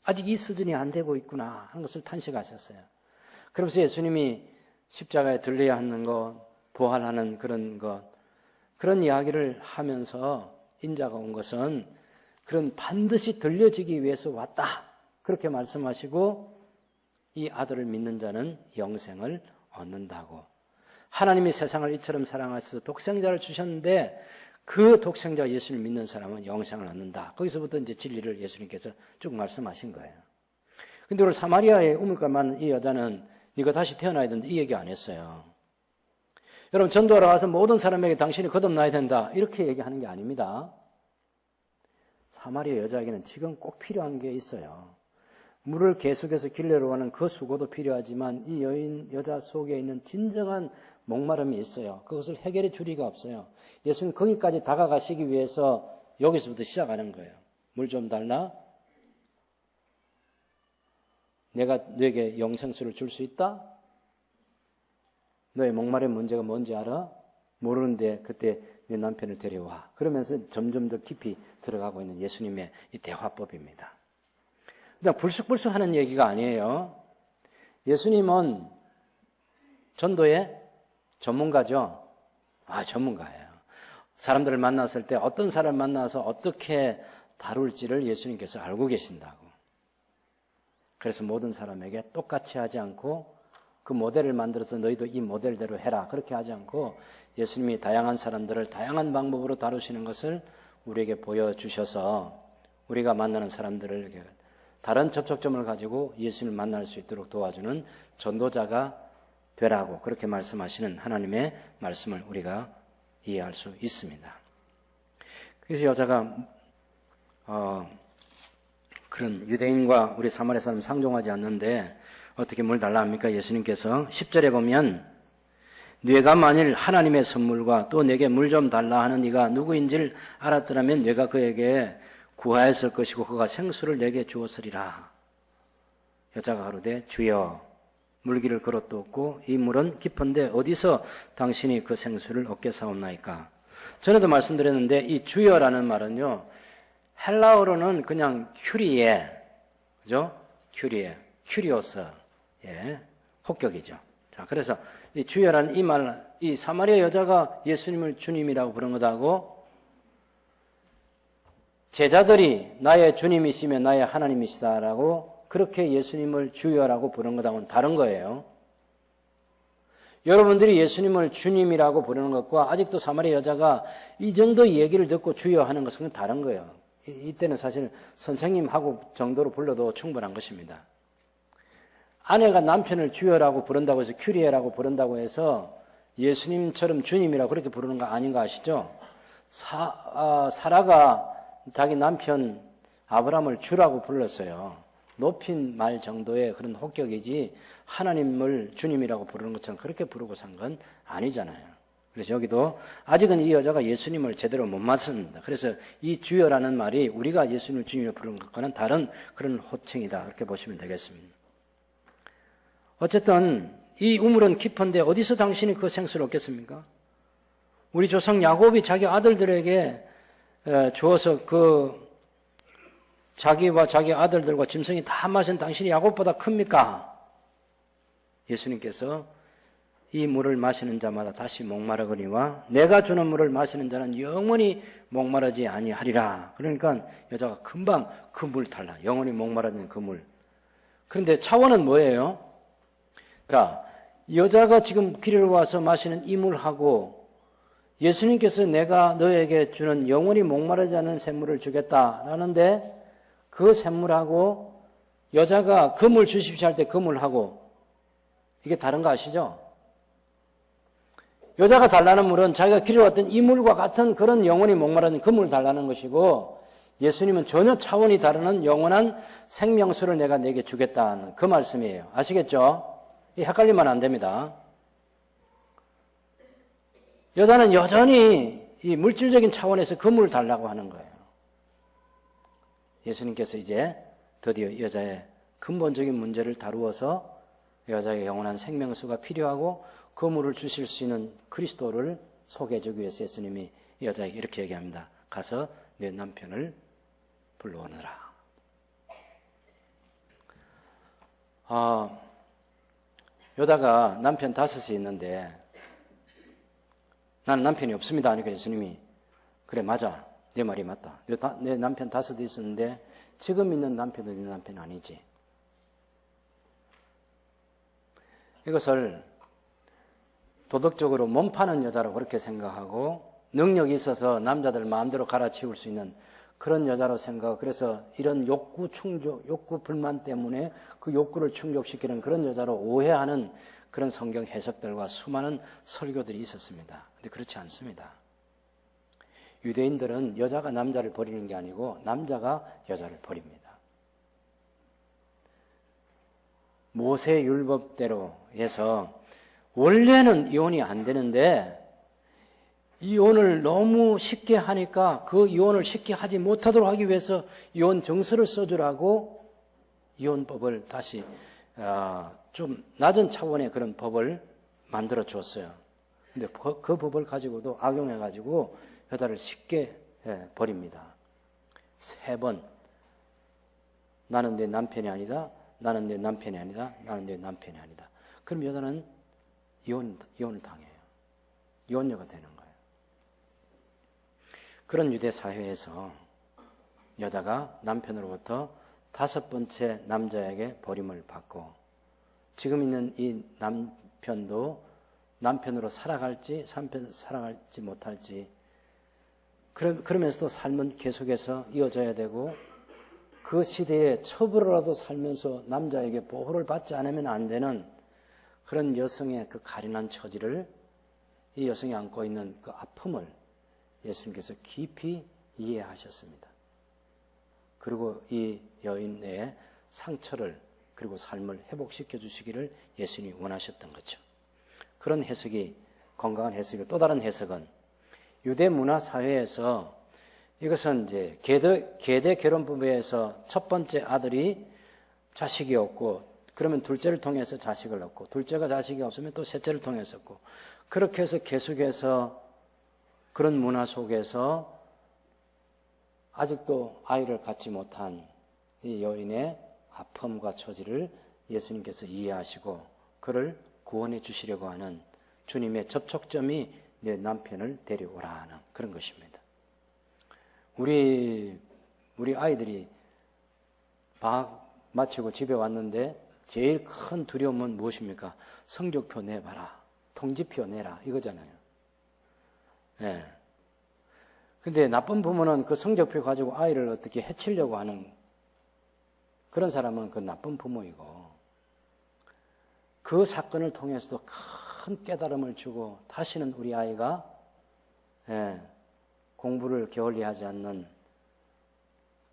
아직 이 수준이 안 되고 있구나 하는 것을 탄식하셨어요. 그러면서 예수님이 십자가에 들려야 하는 것, 부활하는 그런 이야기를 하면서 인자가 온 것은 그런 반드시 들려지기 위해서 왔다. 그렇게 말씀하시고 이 아들을 믿는 자는 영생을 얻는다고. 하나님이 세상을 이처럼 사랑하셔서 독생자를 주셨는데 그 독생자 예수를 믿는 사람은 영생을 얻는다. 거기서부터 이제 진리를 예수님께서 쭉 말씀하신 거예요. 근데 오늘 사마리아에 우물가 많은 이 여자는 네가 다시 태어나야 된다 이 얘기 안 했어요. 여러분 전도하러 와서 모든 사람에게 당신이 거듭나야 된다 이렇게 얘기하는 게 아닙니다. 사마리아 여자에게는 지금 꼭 필요한 게 있어요. 물을 계속해서 길러러 가는 그 수고도 필요하지만 이 여자 속에 있는 진정한 목마름이 있어요. 그것을 해결해 줄 리가 없어요. 예수님 거기까지 다가가시기 위해서 여기서부터 시작하는 거예요. 물 좀 달라? 내가 너에게 영생수를 줄 수 있다? 너의 목마른 문제가 뭔지 알아? 모르는데 그때 네 남편을 데려와. 그러면서 점점 더 깊이 들어가고 있는 예수님의 이 대화법입니다. 그냥 불쑥불쑥 하는 얘기가 아니에요. 예수님은 전도의 전문가죠. 전문가예요. 사람들을 만났을 때 어떤 사람을 만나서 어떻게 다룰지를 예수님께서 알고 계신다고. 그래서 모든 사람에게 똑같이 하지 않고 그 모델을 만들어서 너희도 이 모델대로 해라. 그렇게 하지 않고 예수님이 다양한 사람들을 다양한 방법으로 다루시는 것을 우리에게 보여주셔서 우리가 만나는 사람들을 다른 접촉점을 가지고 예수님을 만날 수 있도록 도와주는 전도자가 되라고 그렇게 말씀하시는 하나님의 말씀을 우리가 이해할 수 있습니다. 그래서 여자가 그런 유대인과 우리 사마리아 사람 상종하지 않는데 어떻게 물 달라 합니까? 예수님께서 10절에 보면 네가 만일 하나님의 선물과 또 내게 물 좀 달라 하는 네가 누구인지를 알았더라면 네가 그에게 구하였을 것이고 그가 생수를 내게 주었으리라. 여자가 가로되 주여 물기를 걸어두었고 이 물은 깊은데 어디서 당신이 그 생수를 얻게 사옵나이까. 전에도 말씀드렸는데 이 주여라는 말은요 헬라어로는 그냥 큐리에, 그죠? 큐리오스, 혹격이죠. 자, 그래서 이 주여라는 이 말, 이 사마리아 여자가 예수님을 주님이라고 부른 것하고 제자들이 나의 주님이시며 나의 하나님이시다라고 그렇게 예수님을 주여라고 부른 것하고는 다른 거예요. 여러분들이 예수님을 주님이라고 부르는 것과 아직도 사마리아 여자가 이 정도 얘기를 듣고 주여 하는 것은 다른 거예요. 이때는 사실 선생님하고 정도로 불러도 충분한 것입니다. 아내가 남편을 주여라고 부른다고 해서 큐리에라고 부른다고 해서 예수님처럼 주님이라고 그렇게 부르는 거 아닌 거 아시죠? 사라가 자기 남편 아브라함을 주라고 불렀어요. 높인 말 정도의 그런 혹격이지 하나님을 주님이라고 부르는 것처럼 그렇게 부르고 산 건 아니잖아요. 그래서 여기도 아직은 이 여자가 예수님을 제대로 못 맞습니다. 그래서 이 주여라는 말이 우리가 예수님을 주님이라고 부르는 것과는 다른 그런 호칭이다. 그렇게 보시면 되겠습니다. 어쨌든 이 우물은 깊은데 어디서 당신이 그 생수를 얻겠습니까? 우리 조상 야곱이 자기 아들들에게 주어서 그 자기와 자기 아들들과 짐승이 다 마신 당신이 야곱보다 큽니까? 예수님께서 이 물을 마시는 자마다 다시 목마르거니와 내가 주는 물을 마시는 자는 영원히 목마르지 아니하리라. 그러니까 여자가 금방 그 물 달라. 영원히 목마르는 그 물. 그런데 차원은 뭐예요? 그러니까 여자가 지금 길을 와서 마시는 이 물하고 예수님께서 내가 너에게 주는 영원히 목마르지 않은 샘물을 주겠다라는데 그 샘물하고 여자가 그 물 주십시오 할 때 그 물하고 이게 다른 거 아시죠? 여자가 달라는 물은 자기가 길을 왔던 이 물과 같은 그런 영원히 목마르는 그 물을 달라는 것이고 예수님은 전혀 차원이 다른 영원한 생명수를 내가 내게 주겠다는 그 말씀이에요. 아시겠죠? 헷갈리면 안 됩니다. 여자는 여전히 이 물질적인 차원에서 그 물을 달라고 하는 거예요. 예수님께서 이제 드디어 여자의 근본적인 문제를 다루어서 여자의 영원한 생명수가 필요하고 그 물을 주실 수 있는 그리스도를 소개해주기 위해서 예수님이 여자에게 이렇게 얘기합니다. 가서 내 남편을 불러오너라. 여자가 남편 5이 있는데 나는 남편이 없습니다 하니까 예수님이 그래 맞아 내 말이 맞다. 내 남편 5이 있었는데 지금 있는 남편은 내 남편 아니지. 이것을 도덕적으로 몸 파는 여자로 그렇게 생각하고 능력이 있어서 남자들 마음대로 갈아치울 수 있는 그런 여자로 생각하고 그래서 이런 욕구 충족, 욕구 불만 때문에 그 욕구를 충족시키는 그런 여자로 오해하는 그런 성경 해석들과 수많은 설교들이 있었습니다. 근데 그렇지 않습니다. 유대인들은 여자가 남자를 버리는 게 아니고 남자가 여자를 버립니다. 모세 율법대로 해서 원래는 이혼이 안 되는데 이혼을 너무 쉽게 하니까 그 이혼을 쉽게 하지 못하도록 하기 위해서 이혼 정서를 써주라고 이혼법을 다시 좀 낮은 차원의 그런 법을 만들어 줬어요. 근데 그 법을 가지고도 악용해 가지고 여자를 쉽게 버립니다. 3번 나는 내 남편이 아니다. 나는 내 남편이 아니다. 나는 내 남편이 아니다. 그럼 여자는 이혼을 당해요. 이혼녀가 되는 거예요. 그런 유대 사회에서 여자가 남편으로부터 5번째 남자에게 버림을 받고 지금 있는 이 남편도 남편으로 살아갈지 살아갈지 못할지 그러면서도 삶은 계속해서 이어져야 되고 그 시대에 처부로라도 살면서 남자에게 보호를 받지 않으면 안 되는 그런 여성의 그 가련한 처지를 이 여성이 안고 있는 그 아픔을 예수님께서 깊이 이해하셨습니다. 그리고 이 여인의 상처를 그리고 삶을 회복시켜 주시기를 예수님이 원하셨던 거죠. 그런 해석이 건강한 해석이고 또 다른 해석은 유대 문화 사회에서 이것은 이제 계대 결혼법에서 첫 번째 아들이 자식이 없고 그러면 둘째를 통해서 자식을 얻고 둘째가 자식이 없으면 또 셋째를 통해서 얻고 그렇게 해서 계속해서 그런 문화 속에서 아직도 아이를 갖지 못한 이 여인의 아픔과 처지를 예수님께서 이해하시고 그를 구원해 주시려고 하는 주님의 접촉점이 내 남편을 데려오라 하는 그런 것입니다. 우리 아이들이 방학 마치고 집에 왔는데 제일 큰 두려움은 무엇입니까? 성적표 내봐라. 통지표 내라. 이거잖아요. 예. 근데 나쁜 부모는 그 성적표 가지고 아이를 어떻게 해치려고 하는 그런 사람은 그 나쁜 부모이고 그 사건을 통해서도 큰 깨달음을 주고 다시는 우리 아이가 공부를 게을리하지 않는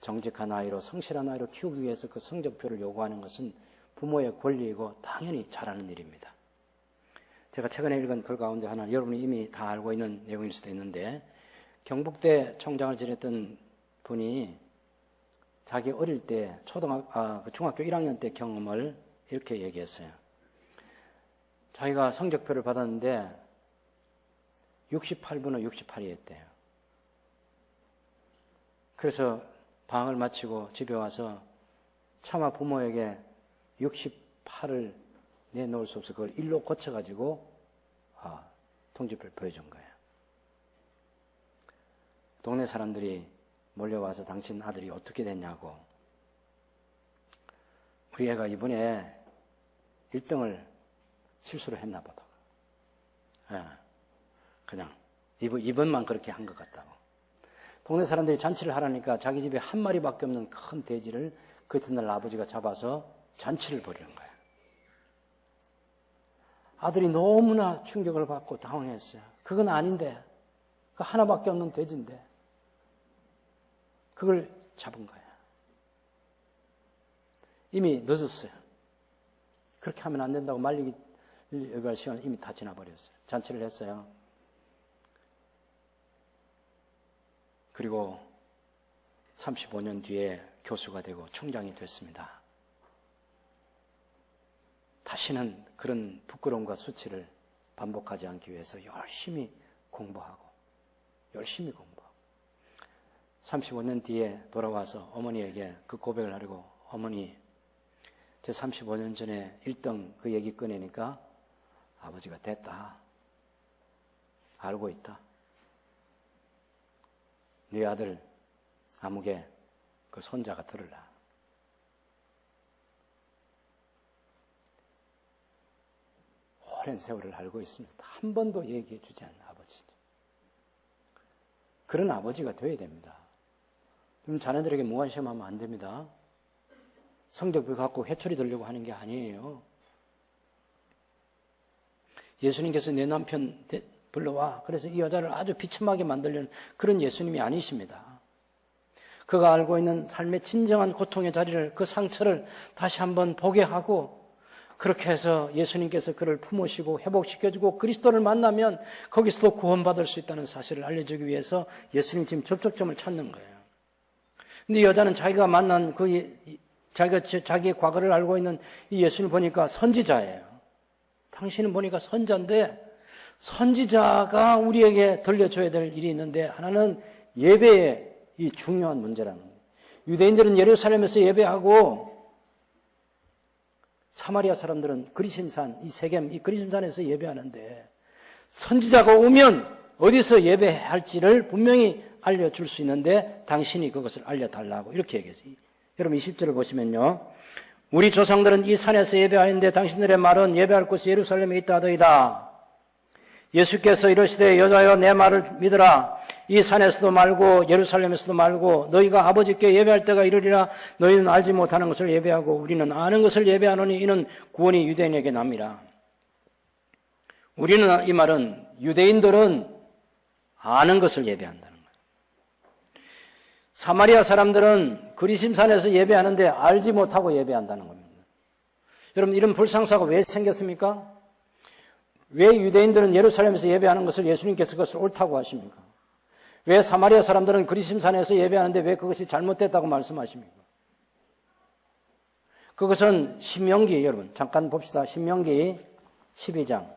정직한 아이로 성실한 아이로 키우기 위해서 그 성적표를 요구하는 것은 부모의 권리이고 당연히 잘하는 일입니다. 제가 최근에 읽은 글 가운데 하나 여러분이 이미 다 알고 있는 내용일 수도 있는데 경북대 총장을 지냈던 분이 자기 어릴 때 중학교 1학년 때 경험을 이렇게 얘기했어요. 자기가 성적표를 받았는데 68분의 68이 했대요. 그래서 방학을 마치고 집에 와서 차마 부모에게 68을 내놓을 수 없어 그걸 1로 고쳐가지고 통지표를 보여준 거예요. 동네 사람들이 몰려와서 당신 아들이 어떻게 됐냐고. 우리 애가 이번에 1등을 실수로 했나 보다. 그냥 이번만 그렇게 한 것 같다고. 동네 사람들이 잔치를 하라니까 자기 집에 한 마리밖에 없는 큰 돼지를 그 이튿날 아버지가 잡아서 잔치를 벌이는 거예요. 아들이 너무나 충격을 받고 당황했어요. 그건 아닌데, 그 하나밖에 없는 돼지인데 그걸 잡은 거예요. 이미 늦었어요. 그렇게 하면 안 된다고 말리기 할 시간은 이미 다 지나버렸어요. 잔치를 했어요. 그리고 35년 뒤에 교수가 되고 총장이 됐습니다. 다시는 그런 부끄러움과 수치를 반복하지 않기 위해서 열심히 공부하고 35년 뒤에 돌아와서 어머니에게 그 고백을 하려고 어머니 제 35년 전에 1등 그 얘기 꺼내니까 아버지가 됐다. 알고 있다. 네 아들 아무개 그 손자가 들으라. 오랜 세월을 알고 있습니다. 한 번도 얘기해 주지 않는 아버지. 그런 아버지가 되어야 됩니다. 그럼 자녀들에게 무관심하면 안 됩니다. 성적표 갖고 회초리 들려고 하는 게 아니에요. 예수님께서 내 남편 불러와. 그래서 이 여자를 아주 비참하게 만들려는 그런 예수님이 아니십니다. 그가 알고 있는 삶의 진정한 고통의 자리를, 그 상처를 다시 한번 보게 하고, 그렇게 해서 예수님께서 그를 품으시고 회복시켜주고 그리스도를 만나면 거기서도 구원받을 수 있다는 사실을 알려주기 위해서 예수님 지금 접촉점을 찾는 거예요. 근데 여자는 자기가 만난 자기의 과거를 알고 있는 이 예수님을 보니까 선지자예요. 당신은 보니까 선자인데, 선지자가 우리에게 들려줘야 될 일이 있는데, 하나는 예배의 이 중요한 문제라는 거예요. 유대인들은 예루살렘에서 예배하고 사마리아 사람들은 그리심산, 이 세겜, 이 그리심산에서 예배하는데, 선지자가 오면 어디서 예배해야 할지를 분명히 알려줄 수 있는데 당신이 그것을 알려달라고 이렇게 얘기했어요. 여러분 20절을 보시면요, 우리 조상들은 이 산에서 예배하였는데 당신들의 말은 예배할 곳이 예루살렘에 있다 하더이다. 예수께서 이르시되 여자여 내 말을 믿으라. 이 산에서도 말고 예루살렘에서도 말고 너희가 아버지께 예배할 때가 이르리라. 너희는 알지 못하는 것을 예배하고 우리는 아는 것을 예배하노니 이는 구원이 유대인에게 납니다. 우리는, 이 말은 유대인들은 아는 것을 예배한다는 거예요. 사마리아 사람들은 그리심산에서 예배하는데 알지 못하고 예배한다는 겁니다. 여러분, 이런 불상사가 왜 생겼습니까? 왜 유대인들은 예루살렘에서 예배하는 것을 예수님께서 그것을 옳다고 하십니까? 왜 사마리아 사람들은 그리심산에서 예배하는데 왜 그것이 잘못됐다고 말씀하십니까? 그것은 신명기, 여러분 잠깐 봅시다. 신명기 12장.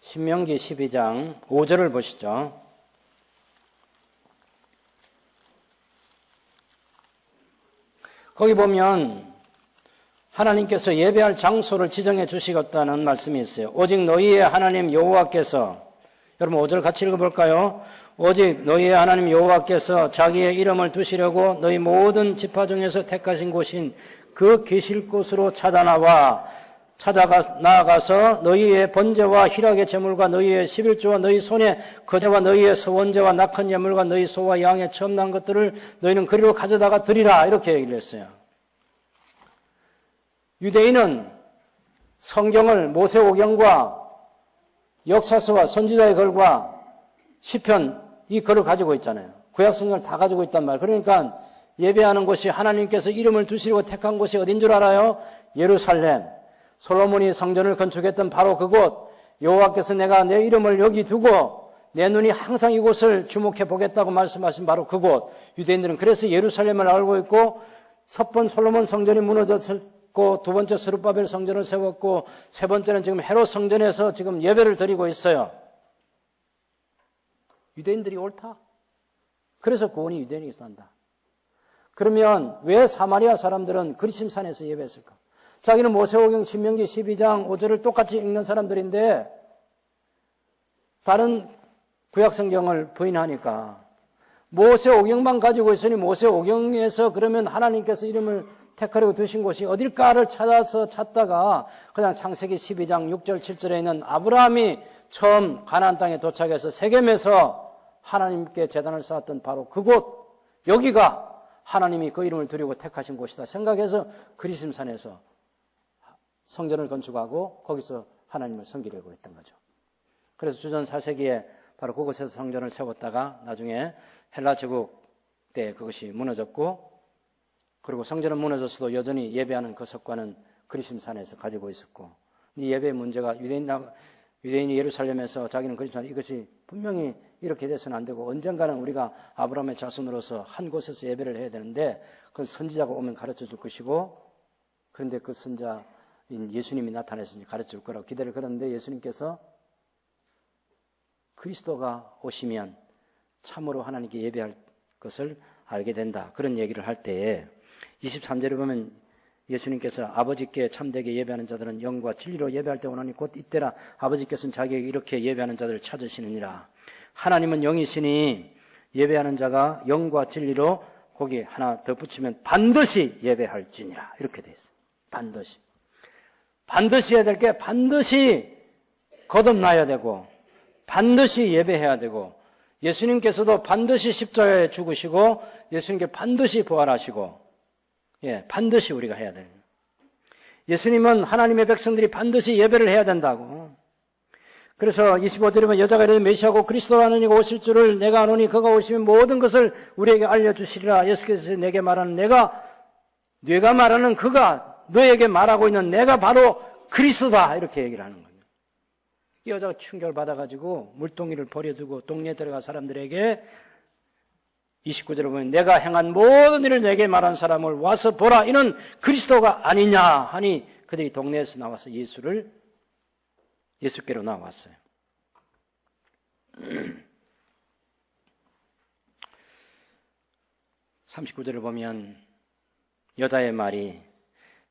신명기 12장 5절을 보시죠. 거기 보면 하나님께서 예배할 장소를 지정해 주시겠다는 말씀이 있어요. 오직 너희의 하나님 여호와께서, 여러분 5절 같이 읽어볼까요? 오직 너희의 하나님 여호와께서 자기의 이름을 두시려고 너희 모든 지파 중에서 택하신 곳인 그 계실 곳으로 나아가서 너희의 번제와 희락의 제물과 너희의 11조와 너희 손의 거제와 너희의 서원제와 낙헌 예물과 너희 소와 양의 처음 난 것들을 너희는 그리로 가져다가 드리라. 이렇게 얘기를 했어요. 유대인은 성경을 모세오경과 역사서와 선지자의 글과 시편 이 글을 가지고 있잖아요. 구약 성경을 다 가지고 있단 말이에요. 그러니까 예배하는 곳이 하나님께서 이름을 두시고 택한 곳이 어딘 줄 알아요? 예루살렘. 솔로몬이 성전을 건축했던 바로 그곳, 여호와께서 내가 내 이름을 여기 두고 내 눈이 항상 이곳을 주목해 보겠다고 말씀하신 바로 그곳. 유대인들은 그래서 예루살렘을 알고 있고, 첫 번 솔로몬 성전이 무너졌고, 두 번째 스룹바벨 성전을 세웠고, 세 번째는 지금 헤롯 성전에서 지금 예배를 드리고 있어요. 유대인들이 옳다. 그래서 구원이 유대인에게서 난다. 그러면 왜 사마리아 사람들은 그리심산에서 예배했을까? 자기는 모세오경 신명기 12장 5절을 똑같이 읽는 사람들인데 다른 구약성경을 부인하니까 모세오경만 가지고 있으니 모세오경에서 그러면 하나님께서 이름을 택하려고 두신 곳이 어딜까를 찾다가 그냥 창세기 12장 6절 7절에 있는 아브라함이 처음 가나안 땅에 도착해서 세겜에서 하나님께 제단을 쌓았던 바로 그곳, 여기가 하나님이 그 이름을 두려고 택하신 곳이다 생각해서 그리심산에서 성전을 건축하고 거기서 하나님을 섬기려고 했던 거죠. 그래서 주전 4세기에 바로 그곳에서 성전을 세웠다가 나중에 헬라 제국 때 그것이 무너졌고, 그리고 성전은 무너졌어도 여전히 예배하는 그 습관은 그리심산에서 가지고 있었고, 이 예배의 문제가 유대인이 예루살렘에서 자기는 그리심산, 이것이 분명히 이렇게 돼서는 안 되고 언젠가는 우리가 아브라함의 자손으로서 한 곳에서 예배를 해야 되는데 그건 선지자가 오면 가르쳐 줄 것이고, 그런데 그 선자 예수님이 나타나서 가르쳐줄 거라고 기대를 걸었는데 예수님께서 그리스도가 오시면 참으로 하나님께 예배할 것을 알게 된다. 그런 얘기를 할 때에 23절에 보면 예수님께서 아버지께 참되게 예배하는 자들은 영과 진리로 예배할 때 오나니 곧 이때라 아버지께서는 자기에게 이렇게 예배하는 자들을 찾으시느니라. 하나님은 영이시니 예배하는 자가 영과 진리로 거기에 하나 더 붙이면 반드시 예배할지니라. 이렇게 돼 있어요. 반드시 해야 될 게 반드시 거듭나야 되고 반드시 예배해야 되고 예수님께서도 반드시 십자가에 죽으시고 예수님께 반드시 부활하시고 반드시 우리가 해야 돼요. 예수님은 하나님의 백성들이 반드시 예배를 해야 된다고. 그래서 25절에 보면 여자가 이르되 메시아고 그리스도라는 이가 오실 줄을 내가 아노니 그가 오시면 모든 것을 우리에게 알려주시리라. 예수께서 내게 말하는 네가 말하는 그가 너에게 말하고 있는 내가 바로 그리스도다. 이렇게 얘기를 하는 거예요. 이 여자가 충격을 받아가지고 물동이를 버려두고 동네에 들어간 사람들에게 29절에 보면 내가 행한 모든 일을 내게 말한 사람을 와서 보라. 이는 그리스도가 아니냐 하니 그들이 동네에서 나와서 예수께로 나왔어요. 39절을 보면 여자의 말이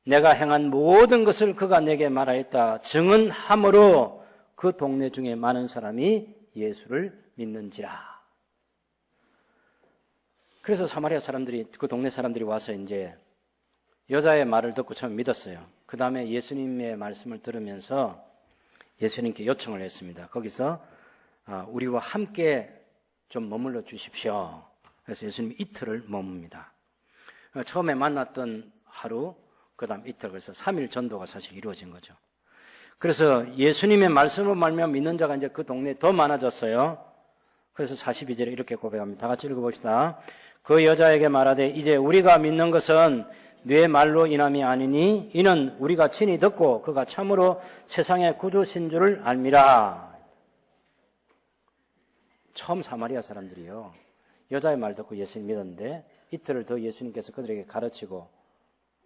내가 행한 모든 것을 그가 내게 말하였다 증언함으로 그 동네 중에 많은 사람이 예수를 믿는지라. 그래서 사마리아 사람들이 그 동네 사람들이 와서 이제 여자의 말을 듣고 처음 믿었어요. 그 다음에 예수님의 말씀을 들으면서 예수님께 요청을 했습니다. 거기서 우리와 함께 좀 머물러 주십시오. 그래서 예수님이 이틀을 머뭅니다. 처음에 만났던 하루, 그 다음 이틀, 그래서 3일 전도가 사실 이루어진 거죠. 그래서 예수님의 말씀을 말미암아 믿는 자가 이제 그 동네에 더 많아졌어요. 그래서 42절에 이렇게 고백합니다. 다 같이 읽어봅시다. 그 여자에게 말하되 이제 우리가 믿는 것은 네 말로 인함이 아니니 이는 우리가 친히 듣고 그가 참으로 세상의 구주신 줄을 알미라. 처음 사마리아 사람들이요 여자의 말 듣고 예수님 믿었는데 이틀을 더 예수님께서 그들에게 가르치고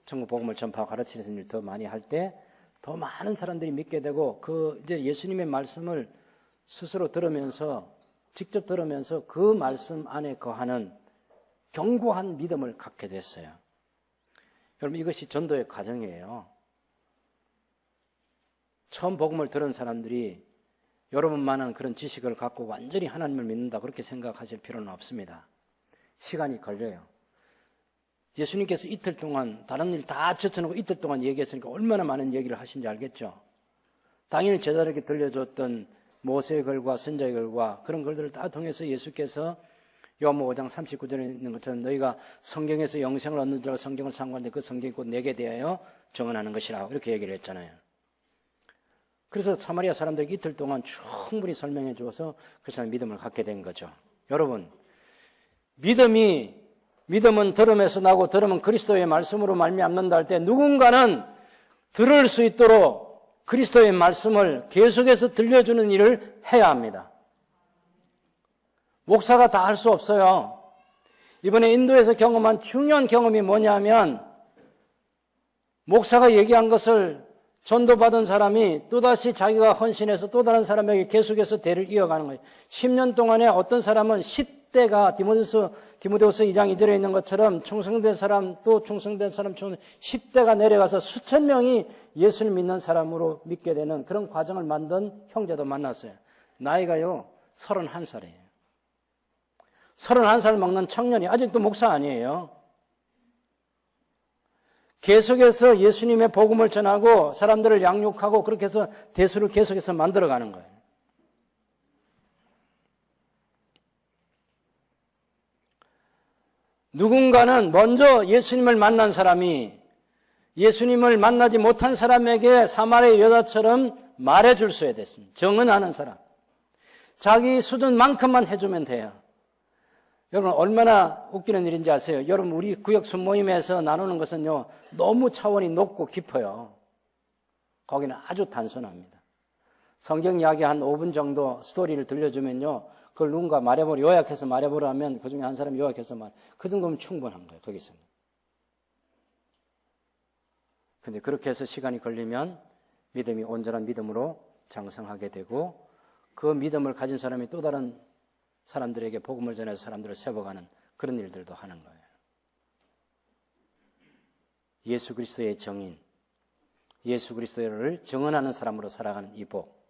천국 복음을 전파하고 가르치는 일을 더 많이 할 때 더 많은 사람들이 믿게 되고 이제 예수님의 말씀을 스스로 직접 들으면서 그 말씀 안에 거하는 견고한 믿음을 갖게 됐어요. 여러분 이것이 전도의 과정이에요. 처음 복음을 들은 사람들이 여러분만한 그런 지식을 갖고 완전히 하나님을 믿는다 그렇게 생각하실 필요는 없습니다. 시간이 걸려요. 예수님께서 이틀 동안 다른 일 다 제쳐놓고 이틀 동안 얘기했으니까 얼마나 많은 얘기를 하신지 알겠죠. 당연히 제자들에게 들려줬던 모세의 글과 선지자의 글과 그런 글들을 다 통해서 예수께서 요한복음 5장 39절에 있는 것처럼 너희가 성경에서 영생을 얻는 줄 알고 성경을 상고하는데 그 성경이 곧 내게 대하여 증언하는 것이라고 이렇게 얘기를 했잖아요. 그래서 사마리아 사람들에게 이틀 동안 충분히 설명해 주어서 그 사람 믿음을 갖게 된 거죠. 여러분 믿음은 들음에서 나고 들음은 그리스도의 말씀으로 말미암는다 할 때 누군가는 들을 수 있도록 그리스도의 말씀을 계속해서 들려주는 일을 해야 합니다. 목사가 다 할 수 없어요. 이번에 인도에서 경험한 중요한 경험이 뭐냐면 목사가 얘기한 것을 전도받은 사람이 또다시 자기가 헌신해서 또 다른 사람에게 계속해서 대를 이어가는 거예요. 10년 동안에 어떤 사람은 10대가 디모데후서 2장 2절에 있는 것처럼 충성된 사람 또 충성된 사람 10대가 내려가서 수천 명이 예수를 믿는 사람으로 믿게 되는 그런 과정을 만든 형제도 만났어요. 나이가요 31살이에요. 31살 먹는 청년이 아직도 목사 아니에요. 계속해서 예수님의 복음을 전하고 사람들을 양육하고 그렇게 해서 대수를 계속해서 만들어가는 거예요. 누군가는 먼저 예수님을 만난 사람이 예수님을 만나지 못한 사람에게 사마리아 여자처럼 말해줄 수 있어야 됐습니다. 정언하는 사람. 자기 수준만큼만 해주면 돼요. 여러분 얼마나 웃기는 일인지 아세요? 여러분 우리 구역 순모임에서 나누는 것은요 너무 차원이 높고 깊어요. 거기는 아주 단순합니다. 성경 이야기 한 5분 정도 스토리를 들려주면요 그걸 누군가 요약해서 말해보라 하면 그 중에 한 사람이 요약해서 그 정도면 충분한 거예요. 거기서는. 근데 그렇게 해서 시간이 걸리면 믿음이 온전한 믿음으로 장성하게 되고 그 믿음을 가진 사람이 또 다른 사람들에게 복음을 전해서 사람들을 세워가는 그런 일들도 하는 거예요. 예수 그리스도의 정인, 예수 그리스도를 증언하는 사람으로 살아가는 이 복,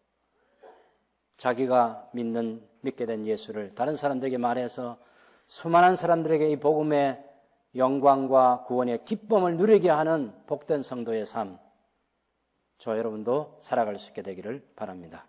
자기가 믿게 된 예수를 다른 사람들에게 말해서 수많은 사람들에게 이 복음의 영광과 구원의 기쁨을 누리게 하는 복된 성도의 삶, 저 여러분도 살아갈 수 있게 되기를 바랍니다.